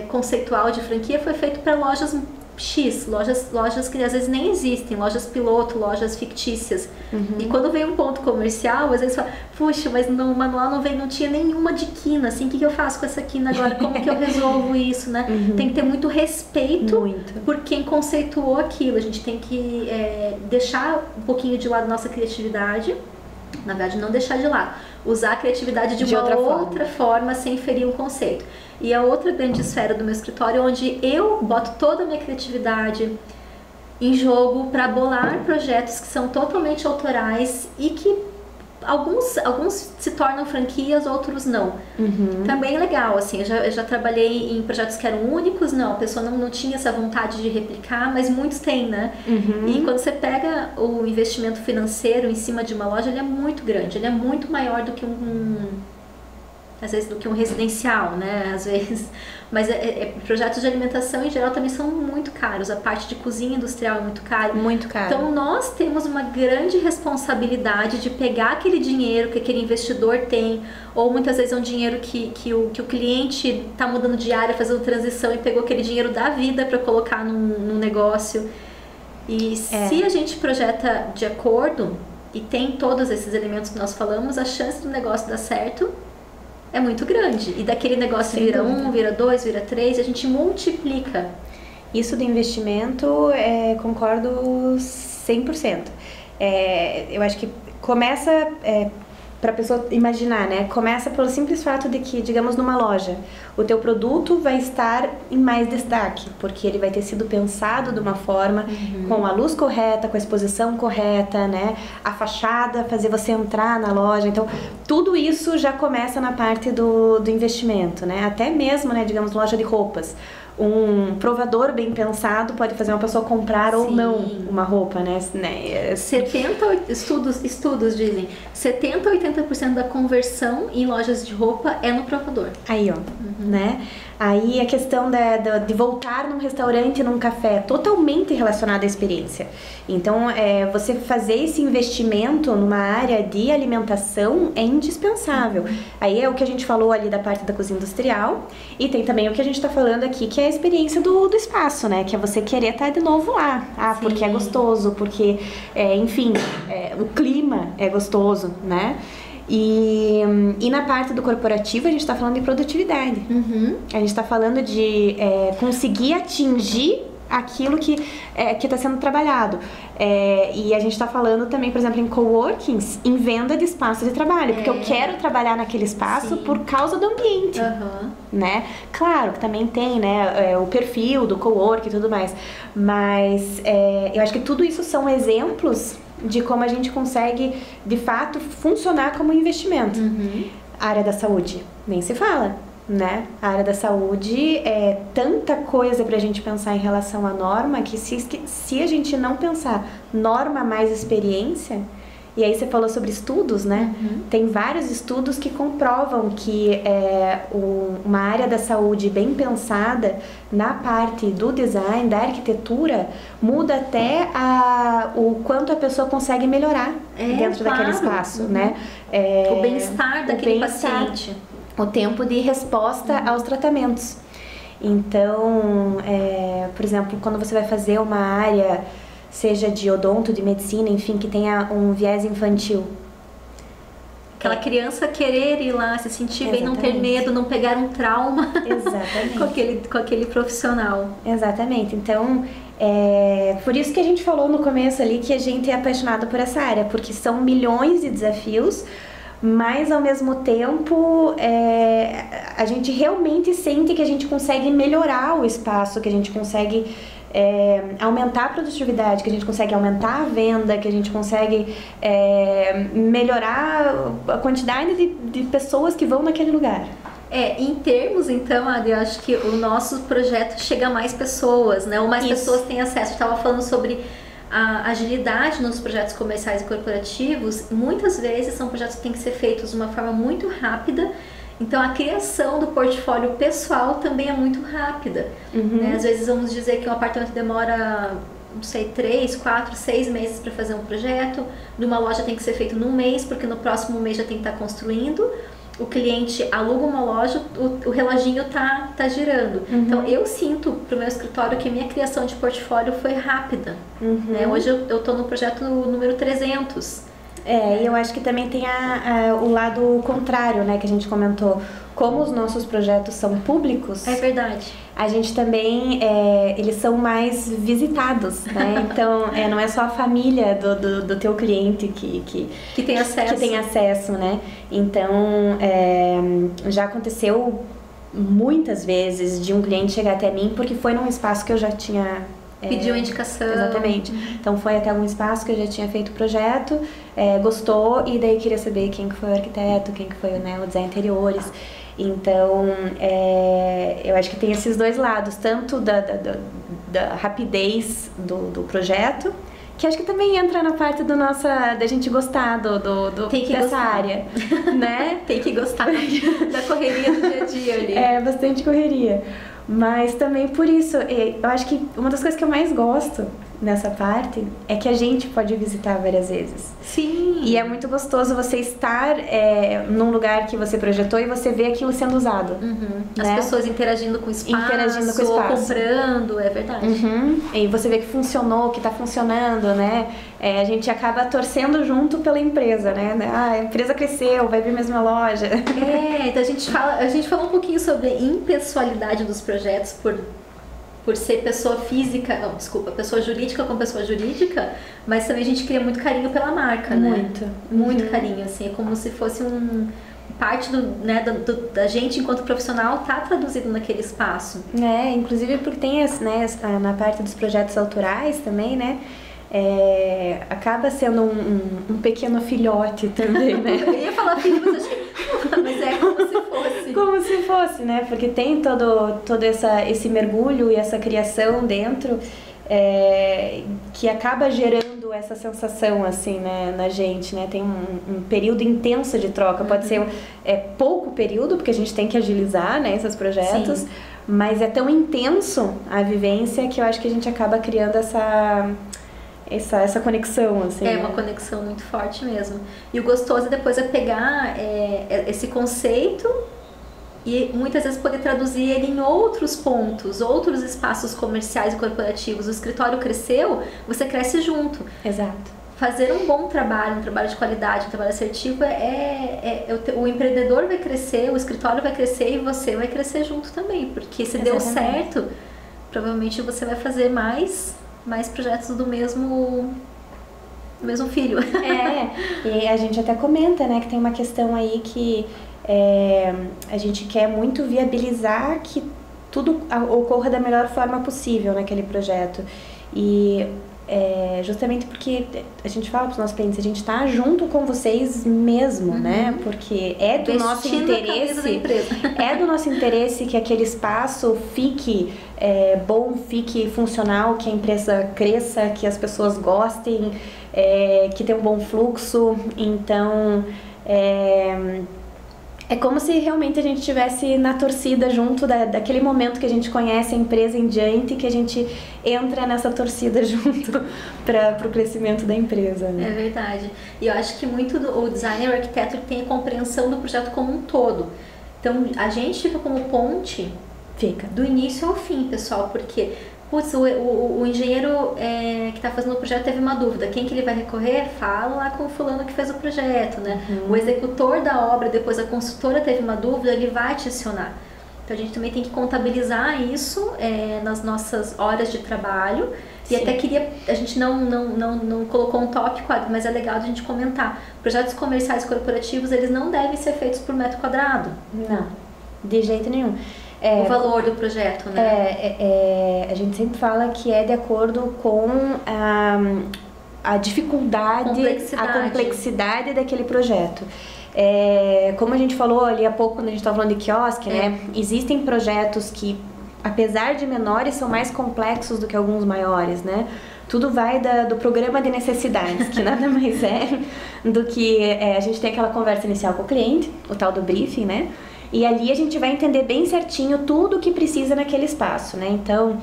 conceitual de franquia foi feito para lojas X, lojas que às vezes nem existem, lojas piloto, lojas fictícias. E quando vem um ponto comercial, às vezes fala, puxa, mas no manual não tinha nenhuma de quina, assim, o que eu faço com essa quina agora? Como que eu resolvo isso, né? Tem que ter muito respeito por quem conceituou aquilo. A gente tem que deixar um pouquinho de lado nossa criatividade, na verdade não deixar de lado, usar a criatividade de uma outra forma sem ferir um conceito. E a outra grande esfera do meu escritório, onde eu boto toda a minha criatividade em jogo para bolar projetos que são totalmente autorais e que alguns se tornam franquias, outros não. Também é legal, assim, eu já trabalhei em projetos que eram únicos, não, a pessoa não tinha essa vontade de replicar, mas muitos têm, né? E quando você pega o investimento financeiro em cima de uma loja, ele é muito grande, ele é muito maior do que às vezes do que um residencial, né, às vezes, mas projetos de alimentação em geral também são muito caros, a parte de cozinha industrial é muito caro. Muito caro. Então nós temos uma grande responsabilidade de pegar aquele dinheiro que aquele investidor tem, ou muitas vezes é um dinheiro que o cliente está mudando de área, fazendo transição e pegou aquele dinheiro da vida para colocar num negócio. E se a gente projeta de acordo e tem todos esses elementos que nós falamos, a chance do negócio dar certo é muito grande. E daquele negócio vira 1, vira 2, vira 3, e a gente multiplica. Isso do investimento, concordo 100%. Eu acho que começa, para a pessoa imaginar, né? Começa pelo simples fato de que, digamos, numa loja, o teu produto vai estar em mais destaque, porque ele vai ter sido pensado de uma forma com a luz correta, com a exposição correta, né? A fachada, fazer você entrar na loja. Então, tudo isso já começa na parte do investimento, né? Até mesmo, né, digamos, loja de roupas. Um provador bem pensado pode fazer uma pessoa comprar ou não uma roupa, né? 70 estudos dizem 70 a 80% da conversão em lojas de roupa é no provador. Aí, ó, né? Aí a questão de voltar num restaurante, num café, totalmente relacionada à experiência. Então, você fazer esse investimento numa área de alimentação é indispensável. Aí é o que a gente falou ali da parte da cozinha industrial, e tem também o que a gente está falando aqui, que é a experiência do espaço, né? Que é você querer estar de novo lá. Porque é gostoso, porque, enfim, o clima é gostoso, né? E na parte do corporativo a gente está falando de produtividade. A gente está falando de conseguir atingir aquilo que está sendo trabalhado. E a gente está falando também, por exemplo, em coworkings, em venda de espaço de trabalho, porque eu quero trabalhar naquele espaço por causa do ambiente, né? Claro que também tem, né, o perfil do coworking e tudo mais, mas eu acho que tudo isso são exemplos de como a gente consegue, de fato, funcionar como investimento. A área da saúde, nem se fala, né? A área da saúde é tanta coisa pra gente pensar em relação à norma, que se a gente não pensar norma mais experiência, E aí você falou sobre estudos, né? Tem vários estudos que comprovam que uma área da saúde bem pensada na parte do design, da arquitetura, muda até o quanto a pessoa consegue melhorar dentro daquele espaço, né? O bem-estar daquele paciente. O tempo de resposta aos tratamentos. Então, por exemplo, quando você vai fazer uma área, seja de odonto, de medicina, enfim, que tenha um viés infantil. Aquela criança querer ir lá, se sentir bem, não ter medo, não pegar um trauma com aquele profissional. Exatamente. Então, por isso que a gente falou no começo ali que a gente é apaixonado por essa área, porque são milhões de desafios, mas ao mesmo tempo a gente realmente sente que a gente consegue melhorar o espaço, que a gente consegue aumentar a produtividade, que a gente consegue aumentar a venda, que a gente consegue melhorar a quantidade de pessoas que vão naquele lugar. Em termos, então, Adi, eu acho que o nosso projeto chega a mais pessoas, né? Ou mais pessoas têm acesso. Eu estava falando sobre a agilidade nos projetos comerciais e corporativos. Muitas vezes são projetos que têm que ser feitos de uma forma muito rápida. Então, a criação do portfólio pessoal também é muito rápida. Né? Às vezes, vamos dizer que um apartamento demora, não sei, 3, 4, 6 meses para fazer um projeto. Numa loja tem que ser feito num mês, porque no próximo mês já tem que estar construindo. O cliente aluga uma loja, o reloginho tá girando. Então, eu sinto para o meu escritório que a minha criação de portfólio foi rápida. Né? Hoje eu estou no projeto número 300. E eu acho que também tem o lado contrário, né, que a gente comentou. Como os nossos projetos são públicos... É verdade. A gente também, eles são mais visitados, né? Então, não é só a família do teu cliente que tem acesso. Que tem acesso, né? Então, já aconteceu muitas vezes de um cliente chegar até mim porque foi num espaço que eu já tinha... Pediu indicação. Exatamente. Então foi até algum espaço que eu já tinha feito o projeto, gostou e daí queria saber quem que foi o arquiteto, quem que foi o design interiores. Então eu acho que tem esses dois lados, tanto da rapidez do projeto, que acho que também entra na parte da gente gostar dessa área, né? Tem que gostar da correria do dia a dia ali. Bastante correria. Mas também por isso, eu acho que uma das coisas que eu mais gosto nessa parte é que a gente pode visitar várias vezes. Sim. E é muito gostoso você estar num lugar que você projetou e você ver aquilo sendo usado. As pessoas interagindo com o espaço, ou comprando, é verdade. E você vê que funcionou, que está funcionando, né? A gente acaba torcendo junto pela empresa, né? A empresa cresceu, vai vir a mesma loja. Então a gente falou um pouquinho sobre a impessoalidade dos projetos por ser pessoa pessoa jurídica com pessoa jurídica, mas também a gente cria muito carinho pela marca, né? Muito carinho, assim, é como se fosse parte da gente enquanto profissional tá traduzido naquele espaço. Inclusive porque tem na parte dos projetos autorais também, né? Acaba sendo um pequeno filhote também, né? Eu ia falar filho, mas é como se fosse. Como se fosse, né? Porque tem todo esse mergulho e essa criação dentro que acaba gerando essa sensação, assim, né, na gente, né? Tem um período intenso de troca. Pode ser pouco período, porque a gente tem que agilizar, né, esses projetos. Sim. Mas é tão intenso a vivência que eu acho que a gente acaba criando essa conexão, assim. Uma conexão muito forte mesmo. E o gostoso depois é pegar esse conceito e muitas vezes poder traduzir ele em outros pontos, outros espaços comerciais e corporativos. O escritório cresceu, você cresce junto. Exato. Fazer um bom trabalho, um trabalho de qualidade, um trabalho assertivo, o empreendedor vai crescer, o escritório vai crescer e você vai crescer junto também. Porque se deu certo, provavelmente você vai fazer mais projetos do mesmo filho. E a gente até comenta, né, que tem uma questão aí que a gente quer muito viabilizar que tudo ocorra da melhor forma possível naquele projeto. E justamente porque a gente fala para os nossos clientes, a gente está junto com vocês mesmo, né? Porque é do nosso interesse, é do nosso interesse que aquele espaço fique bom, fique funcional, que a empresa cresça, que as pessoas gostem, que tenha um bom fluxo. Então, é como se realmente a gente estivesse na torcida junto daquele momento que a gente conhece a empresa em diante, que a gente entra nessa torcida junto para o crescimento da empresa. Né? É verdade. E eu acho que muito o designer, o arquiteto, tem a compreensão do projeto como um todo. Então, a gente fica como ponte do início ao fim, pessoal, porque... Putz, o engenheiro que está fazendo o projeto teve uma dúvida. Quem que ele vai recorrer? Fala lá com o fulano que fez o projeto, né? O executor da obra, depois a consultora teve uma dúvida, ele vai te acionar. Então a gente também tem que contabilizar isso nas nossas horas de trabalho. E até queria, a gente não colocou um tópico, mas é legal a gente comentar. Projetos comerciais corporativos, eles não devem ser feitos por metro quadrado. Não, de jeito nenhum. O valor do projeto, né? A gente sempre fala que é de acordo com a dificuldade, a complexidade daquele projeto. Como a gente falou ali há pouco, quando a gente estava falando de quiosque, né? Existem projetos que, apesar de menores, são mais complexos do que alguns maiores, né? Tudo vai do programa de necessidades, que nada mais é do que a gente tem aquela conversa inicial com o cliente, o tal do briefing, né? E ali a gente vai entender bem certinho tudo o que precisa naquele espaço, né? Então,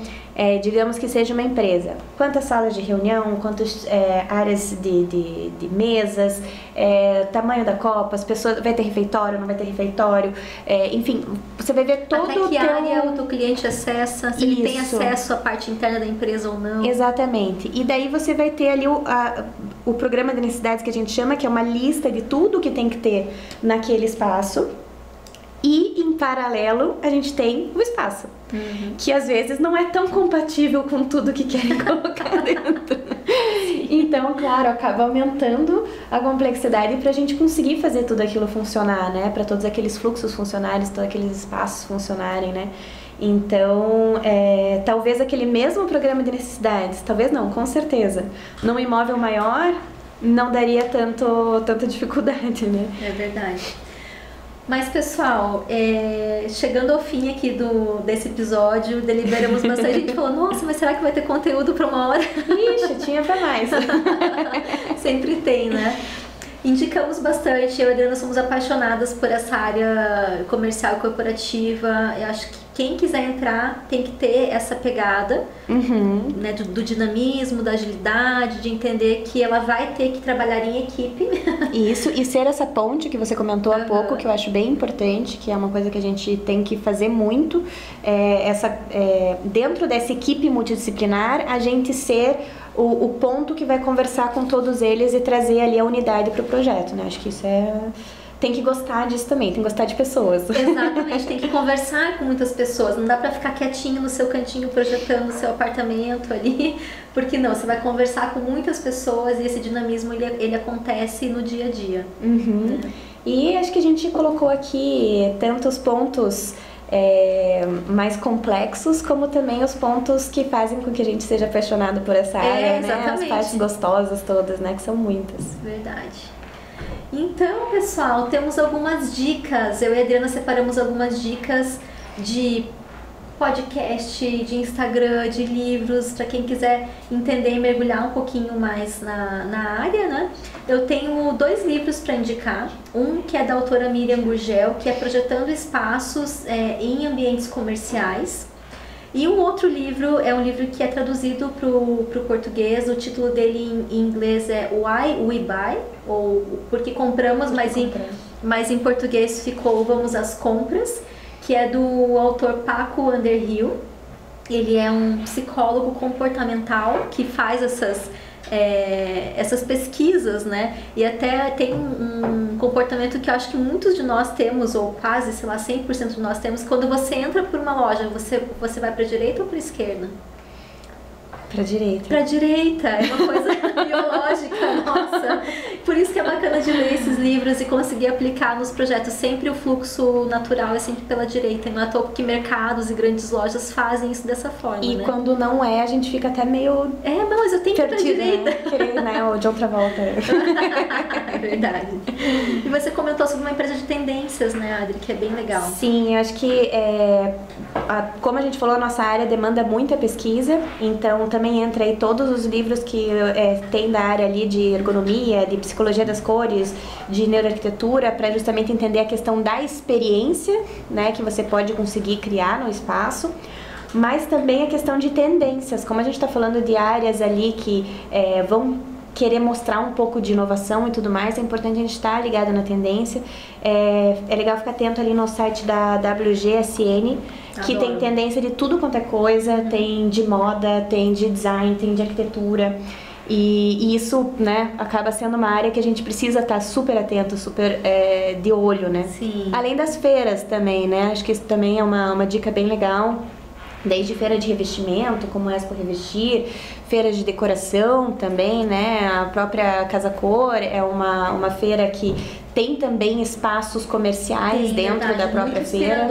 digamos que seja uma empresa. Quantas salas de reunião, quantas áreas de mesas, tamanho da copa, as pessoas... Vai ter refeitório, não vai ter refeitório? Enfim, você vai ver todo até que área o teu cliente acessa, se ele tem acesso à parte interna da empresa ou não. Exatamente. E daí você vai ter ali o programa de necessidades que a gente chama, que é uma lista de tudo que tem que ter naquele espaço. E, em paralelo, a gente tem o espaço, que às vezes não é tão compatível com tudo que querem colocar dentro. Então, claro, acaba aumentando a complexidade para a gente conseguir fazer tudo aquilo funcionar, né? Para todos aqueles fluxos funcionarem, todos aqueles espaços funcionarem, né? Então, talvez aquele mesmo programa de necessidades, talvez não, com certeza, num imóvel maior, não daria tanta dificuldade, né? É verdade. Mas, pessoal, chegando ao fim aqui desse episódio, deliberamos bastante. A gente falou, nossa, mas será que vai ter conteúdo para uma hora? Ixi, tinha pra mais. Sempre tem, né? Indicamos bastante, eu e a Adriana somos apaixonadas por essa área comercial e corporativa. Eu acho que quem quiser entrar tem que ter essa pegada, né, do dinamismo, da agilidade, de entender que ela vai ter que trabalhar em equipe. Isso, e ser essa ponte que você comentou há pouco, que eu acho bem importante, que é uma coisa que a gente tem que fazer muito, dentro dessa equipe multidisciplinar, a gente ser o ponto que vai conversar com todos eles e trazer ali a unidade para o projeto, né? Acho que isso tem que gostar disso também, tem que gostar de pessoas. Exatamente, tem que conversar com muitas pessoas, não dá pra ficar quietinho no seu cantinho projetando o seu apartamento ali, porque não, você vai conversar com muitas pessoas e esse dinamismo ele acontece no dia a dia. Né? E acho que a gente colocou aqui tantos pontos mais complexos, como também os pontos que fazem com que a gente seja apaixonado por essa área, né? As partes gostosas todas, né? Que são muitas. Verdade. Então, pessoal, temos algumas dicas. Eu e a Adriana separamos algumas dicas de podcast, de Instagram, de livros, para quem quiser entender e mergulhar um pouquinho mais na área, né? Eu tenho 2 livros para indicar. Um que é da autora Miriam Gurgel, que é Projetando Espaços em Ambientes Comerciais. E um outro livro é um livro que é traduzido para o português. O título dele em inglês é Why We Buy, ou Porque Compramos, mas em português ficou Vamos às Compras, que é do autor Paco Underhill. Ele é um psicólogo comportamental que faz essas pesquisas, né? E até tem um comportamento que eu acho que muitos de nós temos, ou quase, sei lá, 100% de nós temos. Quando você entra por uma loja, você vai para a direita ou para a esquerda? Pra direita. Pra direita, é uma coisa biológica nossa, Por isso que é bacana de ler esses livros e conseguir aplicar nos projetos. Sempre o fluxo natural é sempre pela direita. Não é à toa que mercados e grandes lojas fazem isso dessa forma, E né? quando não é, a gente fica até meio... mas eu tenho que ir pra direita. Né? Querer, né? O de outra volta. É verdade. E você comentou sobre uma empresa de tendências, né, Adri? Que é bem legal. Sim, eu acho que, como a gente falou, a nossa área demanda muita pesquisa. Então, também entra aí todos os livros que tem da área ali de ergonomia, de psicologia das cores, de neuroarquitetura, para justamente entender a questão da experiência, né, que você pode conseguir criar no espaço. Mas também a questão de tendências, como a gente está falando de áreas ali que vão querer mostrar um pouco de inovação e tudo mais, é importante a gente estar ligado na tendência. É legal ficar atento ali no site da WGSN, que tem tendência de tudo quanto é coisa, tem de moda, tem de design, tem de arquitetura. E isso, né, acaba sendo uma área que a gente precisa estar super atento, super de olho, né? Sim. Além das feiras também, né? Acho que isso também é uma dica bem legal. Desde feira de revestimento, como Expo Revestir, feiras de decoração também, né? A própria Casa Cor é uma feira que tem também espaços comerciais dentro da própria feira,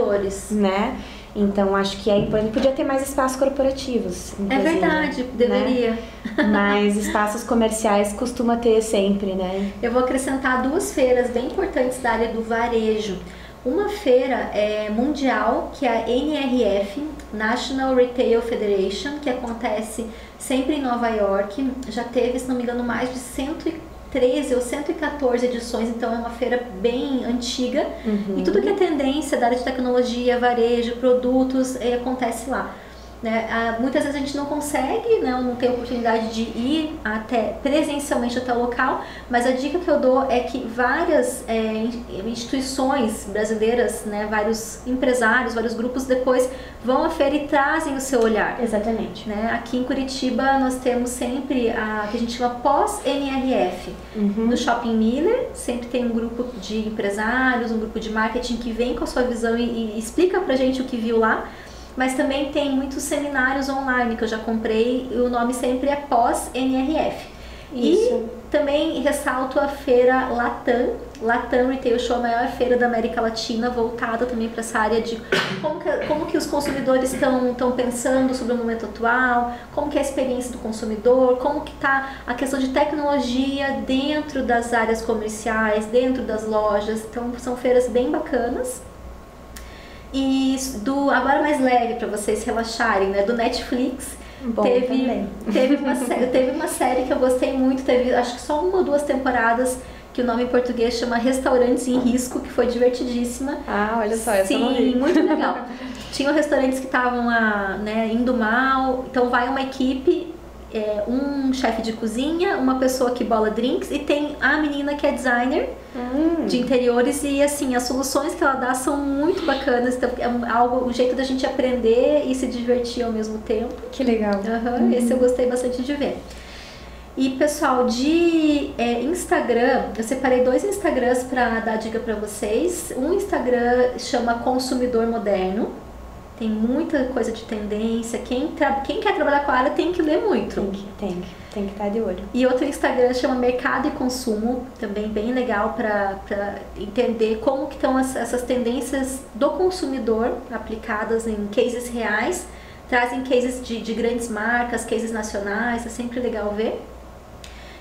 né? Então acho que é importante. Podia ter mais espaços corporativos, inclusive, é verdade, deveria. Né? Mas espaços comerciais costuma ter sempre, né? Eu vou acrescentar 2 feiras bem importantes da área do varejo. Uma feira mundial, que é a NRF, National Retail Federation, que acontece sempre em Nova York. Já teve, se não me engano, mais de 113 ou 114 edições, então é uma feira bem antiga. E tudo que é tendência da área de tecnologia, varejo, produtos, acontece lá. Né? Muitas vezes a gente não consegue, né, não tem oportunidade de ir presencialmente até o local, mas a dica que eu dou é que várias instituições brasileiras, né, vários empresários, vários grupos depois vão à feira e trazem o seu olhar. Exatamente. Né? Aqui em Curitiba nós temos sempre a que a gente chama pós-NRF. No Shopping Miller sempre tem um grupo de empresários, um grupo de marketing que vem com a sua visão e explica pra gente o que viu lá. Mas também tem muitos seminários online que eu já comprei e o nome sempre é pós-NRF. E também ressalto a feira Latam Retail Show, a maior feira da América Latina, voltada também para essa área de como que os consumidores estão pensando sobre o momento atual, como que é a experiência do consumidor, como que está a questão de tecnologia dentro das áreas comerciais, dentro das lojas. Então são feiras bem bacanas. E agora mais leve para vocês relaxarem, né? Do Netflix. Bom, teve uma série que eu gostei muito, teve acho que só 1 ou 2 temporadas, que o nome em português chama Restaurantes em Risco, que foi divertidíssima. Ah, olha só, essa eu não vi. Sim, muito legal. Tinham restaurantes que estavam indo mal, então vai uma equipe, um chefe de cozinha, uma pessoa que bola drinks e tem a menina que é designer de interiores e assim, as soluções que ela dá são muito bacanas, então é o jeito da gente aprender e se divertir ao mesmo tempo. Que legal. Esse eu gostei bastante de ver. E pessoal, de Instagram, eu separei 2 Instagrams para dar dica para vocês. Um Instagram chama Consumidor Moderno. Tem muita coisa de tendência. Quem quer trabalhar com a área tem que ler muito. Tem que estar de olho. E outro Instagram chama Mercado e Consumo, também bem legal para entender como que estão essas tendências do consumidor aplicadas em cases reais. Trazem cases de grandes marcas, cases nacionais, é sempre legal ver.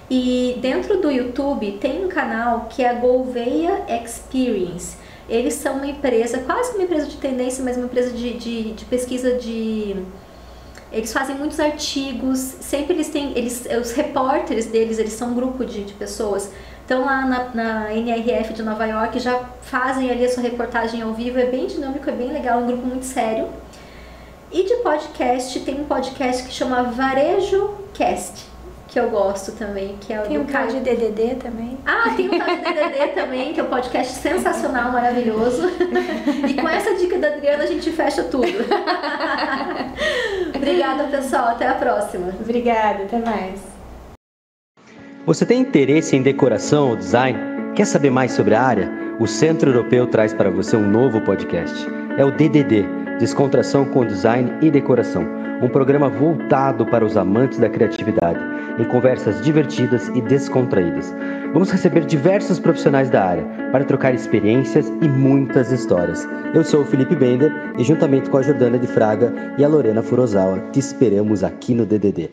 E dentro do YouTube tem um canal que é a Gouveia Experience. Eles são uma empresa, quase que uma empresa de tendência, mas uma empresa de pesquisa Eles fazem muitos artigos, sempre os repórteres deles, eles são um grupo de pessoas. Então lá na NRF de Nova York já fazem ali a sua reportagem ao vivo, é bem dinâmico, é bem legal, é um grupo muito sério. E de podcast, tem um podcast que chama Varejo Cast, que eu gosto também, que é o tem um tal de DDD também. Tem um tal de DDD também, que é um podcast sensacional, maravilhoso. E com essa dica da Adriana a gente fecha tudo. Obrigada, pessoal. Até a próxima. Obrigada, até mais. Você tem interesse em decoração ou design? Quer saber mais sobre a área? O Centro Europeu traz para você um novo podcast. É o DDD, Descontração com Design e Decoração. Um programa voltado para os amantes da criatividade. em conversas divertidas e descontraídas. Vamos receber diversos profissionais da área para trocar experiências e muitas histórias. Eu sou o Felipe Bender e, juntamente com a Jordana de Fraga e a Lorena Furosawa, te esperamos aqui no DDD.